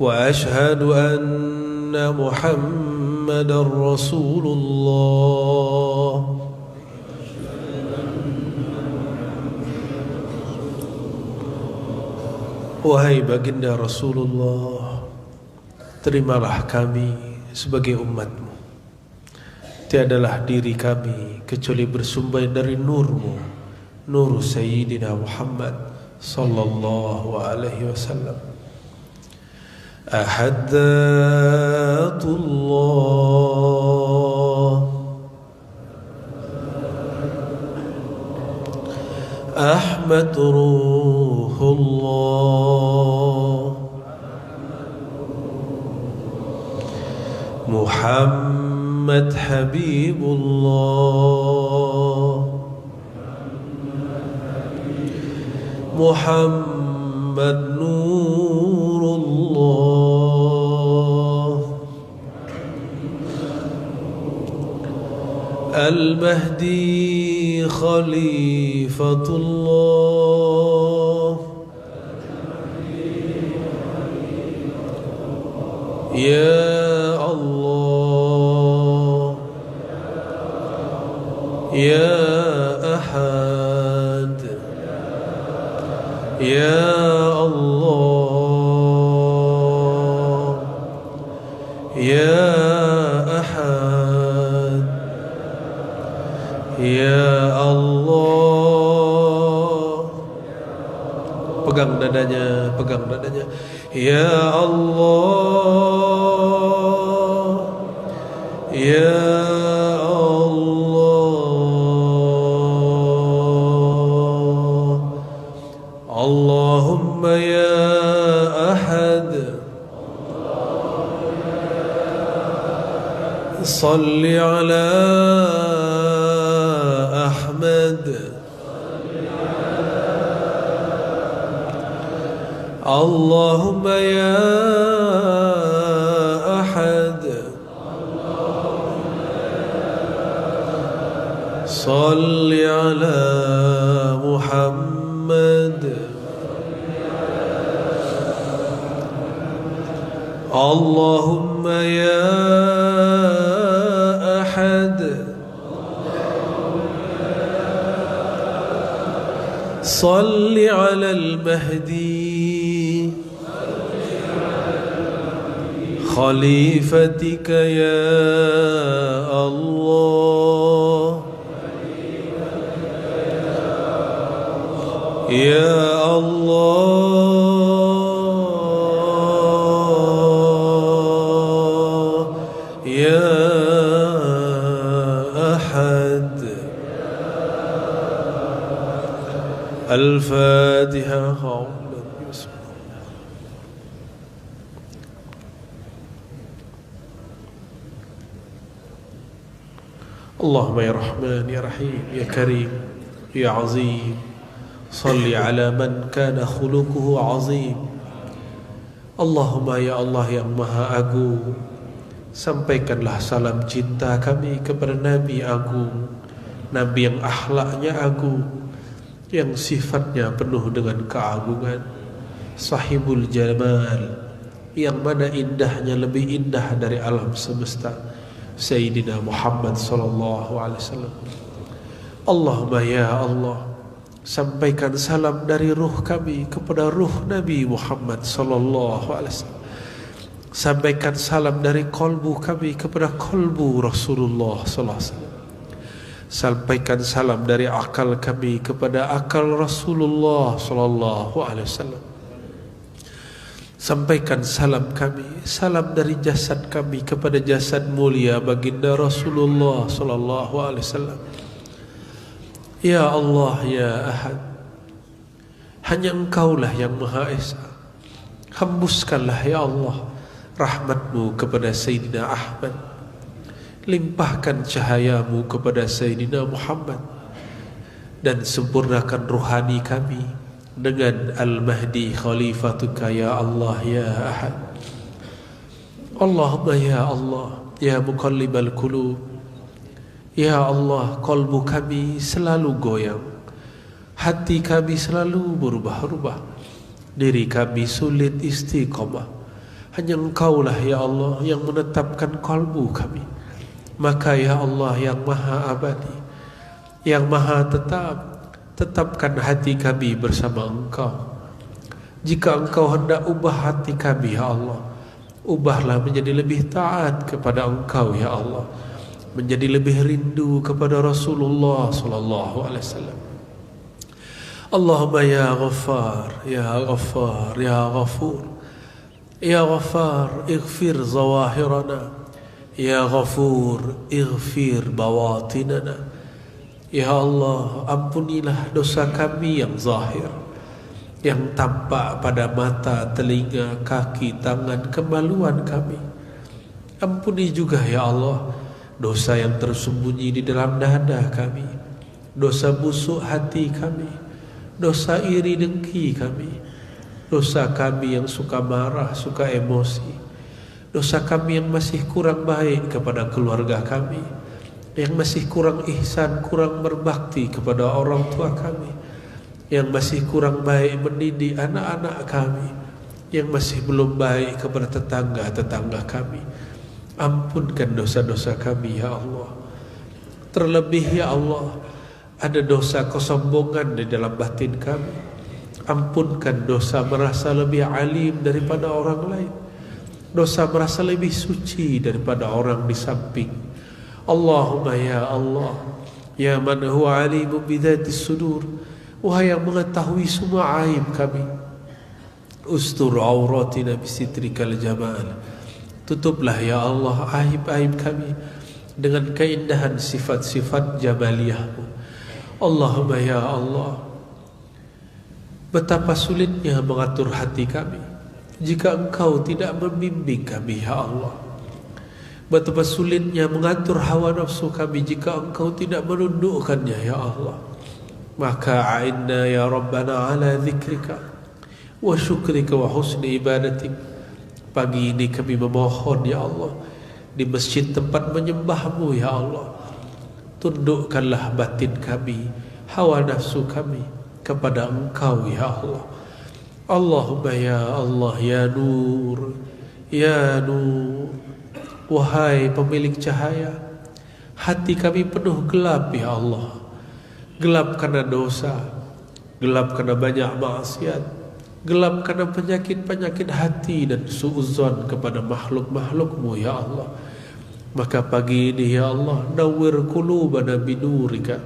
Speaker 1: Wa asyhadu anna Muhammadar Rasulullah. Wahai baginda Rasulullah, terimalah kami sebagai umatmu. Tiadalah diri kami kecuali bersumber dari nurmu, nur Sayyidina Muhammad sallallahu alaihi wasallam. Ahaddatullah, Ahmad Ruhullah, Muhammad Habibullah, Muhammad Nurullah, Al-Mahdi Khalifatullah, Ya Allah, Ya Ahad, Ya Allah, Ya Ahad, Ya Allah. Pegang dadanya, pegang dadanya. Ya Allah, Ya Allah. Allahumma ya ahad, salli ala Ahmad. Allahumma ya ahad, salli ala Muhammad. اللهم يا أحد صل على المهدي خليفتك يا الله يا الله يا أحد. الفاتحة. اللهم يا رحمن يا رحيم يا كريم يا عظيم صل على من كان خلقه عظيم. اللهم ya Allah yang maha agung, sampaikanlah salam cinta kami kepada Nabi agung, Nabi yang akhlaknya agung, yang sifatnya penuh dengan keagungan, sahibul jamal, yang mana indahnya lebih indah dari alam semesta, Sayyidina Muhammad sallallahu alaihi wasallam. Allahumma ya Allah, sampaikan salam dari ruh kami kepada ruh Nabi Muhammad sallallahu alaihi wasallam. Sampaikan salam dari kolbu kami kepada kolbu Rasulullah sallallahu alaihi wasallam. Sampaikan salam dari akal kami kepada akal Rasulullah sallallahu alaihi wasallam. Sampaikan salam kami, salam dari jasad kami kepada jasad mulia baginda Rasulullah sallallahu alaihi wasallam. Ya Allah ya Ahad, hanya Engkaulah yang Maha Esa. Hembuskanlah ya Allah rahmat-Mu kepada Sayyidina Ahmad. Limpahkan cahayamu kepada Sayyidina Muhammad, dan sempurnakan ruhani kami dengan Al-Mahdi Khalifatuka ya Allah ya Ahad. Allahumma ya Allah ya Muqallibal Qulub, ya Allah, kolbu kami selalu goyang, hati kami selalu berubah-ubah, diri kami sulit istiqamah. Hanya Engkaulah ya Allah yang menetapkan kolbu kami. Maka ya Allah yang maha abadi, yang maha tetap, tetapkan hati kami bersama Engkau. Jika Engkau hendak ubah hati kami ya Allah, ubahlah menjadi lebih taat kepada Engkau ya Allah, menjadi lebih rindu kepada Rasulullah sallallahu alaihi wasallam. Allahumma ya Ghaffar ya Ghaffar ya Ghafur, ya Ghaffar ighfir zawahirana, ya Ghafur ighfir bawatinana. Ya Allah, ampunilah dosa kami yang zahir, yang tampak pada mata, telinga, kaki, tangan, kemaluan kami. Ampuni juga ya Allah dosa yang tersembunyi di dalam dada kami, dosa busuk hati kami, dosa iri dengki kami, dosa kami yang suka marah, suka emosi, dosa kami yang masih kurang baik kepada keluarga kami, yang masih kurang ihsan, kurang berbakti kepada orang tua kami, yang masih kurang baik mendidik anak-anak kami, yang masih belum baik kepada tetangga-tetangga kami. Ampunkan dosa-dosa kami ya Allah. Terlebih ya Allah, ada dosa kesombongan di dalam batin kami. Ampunkan dosa merasa lebih alim daripada orang lain, dosa merasa lebih suci daripada orang di samping. Allahumma ya Allah, ya man huwa alimu bidhatis sudur, wahai yang mengetahui semua aib kami, ustur auratina bisitrikal jamal, tutuplah ya Allah aib-aib kami dengan keindahan sifat-sifat jamaliyah-Mu. Allahumma ya Allah, betapa sulitnya mengatur hati kami jika Engkau tidak membimbing kami ya Allah. Betapa sulitnya mengatur hawa nafsu kami jika Engkau tidak menundukkannya ya Allah. Maka a'inna ya Rabbana ala dzikrika wa syukrika wa husni ibadatik. Pagi ini kami memohon ya Allah, di masjid tempat menyembah-Mu ya Allah, tundukkanlah batin kami, hawa nafsu kami kepada Engkau ya Allah. Allahumma ya Allah ya Nur, Ya Nur, wahai pemilik cahaya, hati kami penuh gelap ya Allah. Gelap karena dosa, gelap karena banyak maksiat, gelap karena penyakit-penyakit hati dan suudzon kepada makhluk-makhluk-Mu ya Allah. Maka pagi ini ya Allah, nawwir qulubana binurika.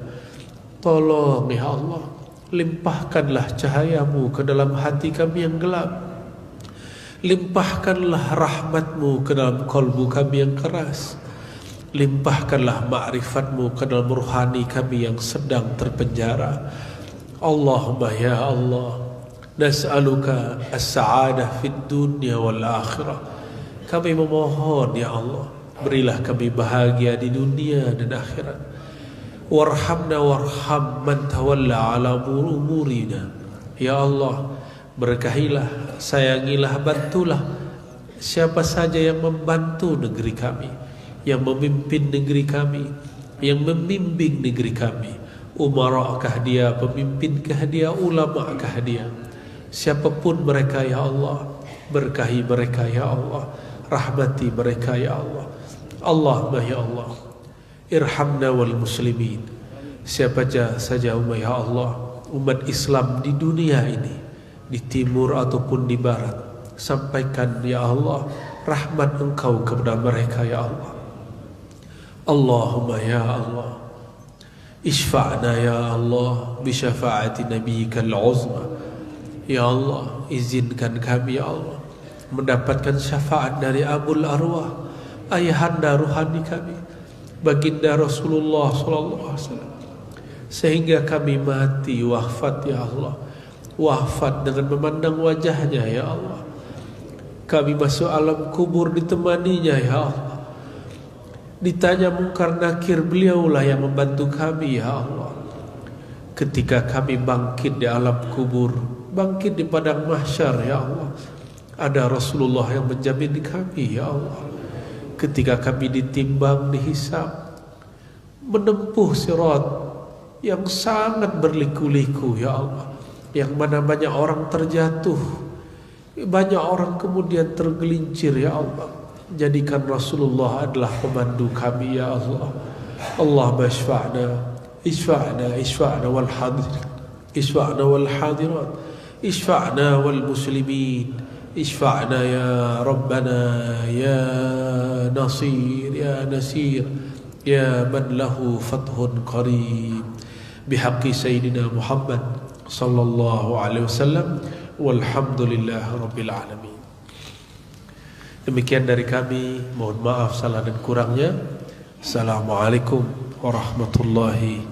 Speaker 1: Tolong ya Allah, limpahkanlah cahaya-Mu ke dalam hati kami yang gelap. Limpahkanlah rahmat-Mu ke dalam kalbu kami yang keras. Limpahkanlah ma'rifat-Mu ke dalam ruhani kami yang sedang terpenjara. Allahumma ya Allah, nas'aluka as-sa'adah fid dunya wal akhirah. Kami memohon ya Allah, berilah kami bahagia di dunia dan akhirat. Warhamna warham man tawalla ala umurina. Ya Allah, berkahilah, sayangilah, bantulah siapa saja yang membantu negeri kami, yang memimpin negeri kami, yang membimbing negeri kami. Umarakah dia, pemimpinkah dia, ulamakah dia, siapapun mereka ya Allah, berkahi mereka ya Allah, rahmati mereka ya Allah. Allahumma ya Allah, irhamna wal muslimin. Siapa saja ya Allah, umat Islam di dunia ini, di timur ataupun di barat, sampaikan ya Allah rahmat Engkau kepada mereka ya Allah. Allahumma ya Allah, isfa'na ya Allah bi syafaati nabiyyikal uzma. Ya Allah, izinkan kami ya Allah mendapatkan syafaat dari Abul Arwah, ayahanda ruhani kami, baginda Rasulullah sallallahu alaihi wasallam, sehingga kami mati wafat ya Allah, wafat dengan memandang wajahnya ya Allah. Kami masuk alam kubur ditemaninya ya Allah. Ditanya mungkar nakir, beliaulah yang membantu kami ya Allah. Ketika kami bangkit di alam kubur, bangkit di padang mahsyar ya Allah, ada Rasulullah yang menjamin kami ya Allah. Ketika kami ditimbang, dihisab, menempuh sirat yang sangat berliku-liku ya Allah, yang mana banyak orang terjatuh, banyak orang kemudian tergelincir ya Allah. Jadikan Rasulullah adalah pemandu kami ya Allah. Allahumma isfa'na wal hadirin, isfa'na wal hadirat, isfa'na wal muslimin, isfa'na ya Rabbana ya Nasir ya Nasir ya man lahu fathun qarib, bihaqqi Sayyidina Muhammad sallallahu alaihi wasallam, walhamdulillahi rabbil alamin. Demikian dari kami, mohon maaf salah dan kurangnya. Assalamualaikum warahmatullahi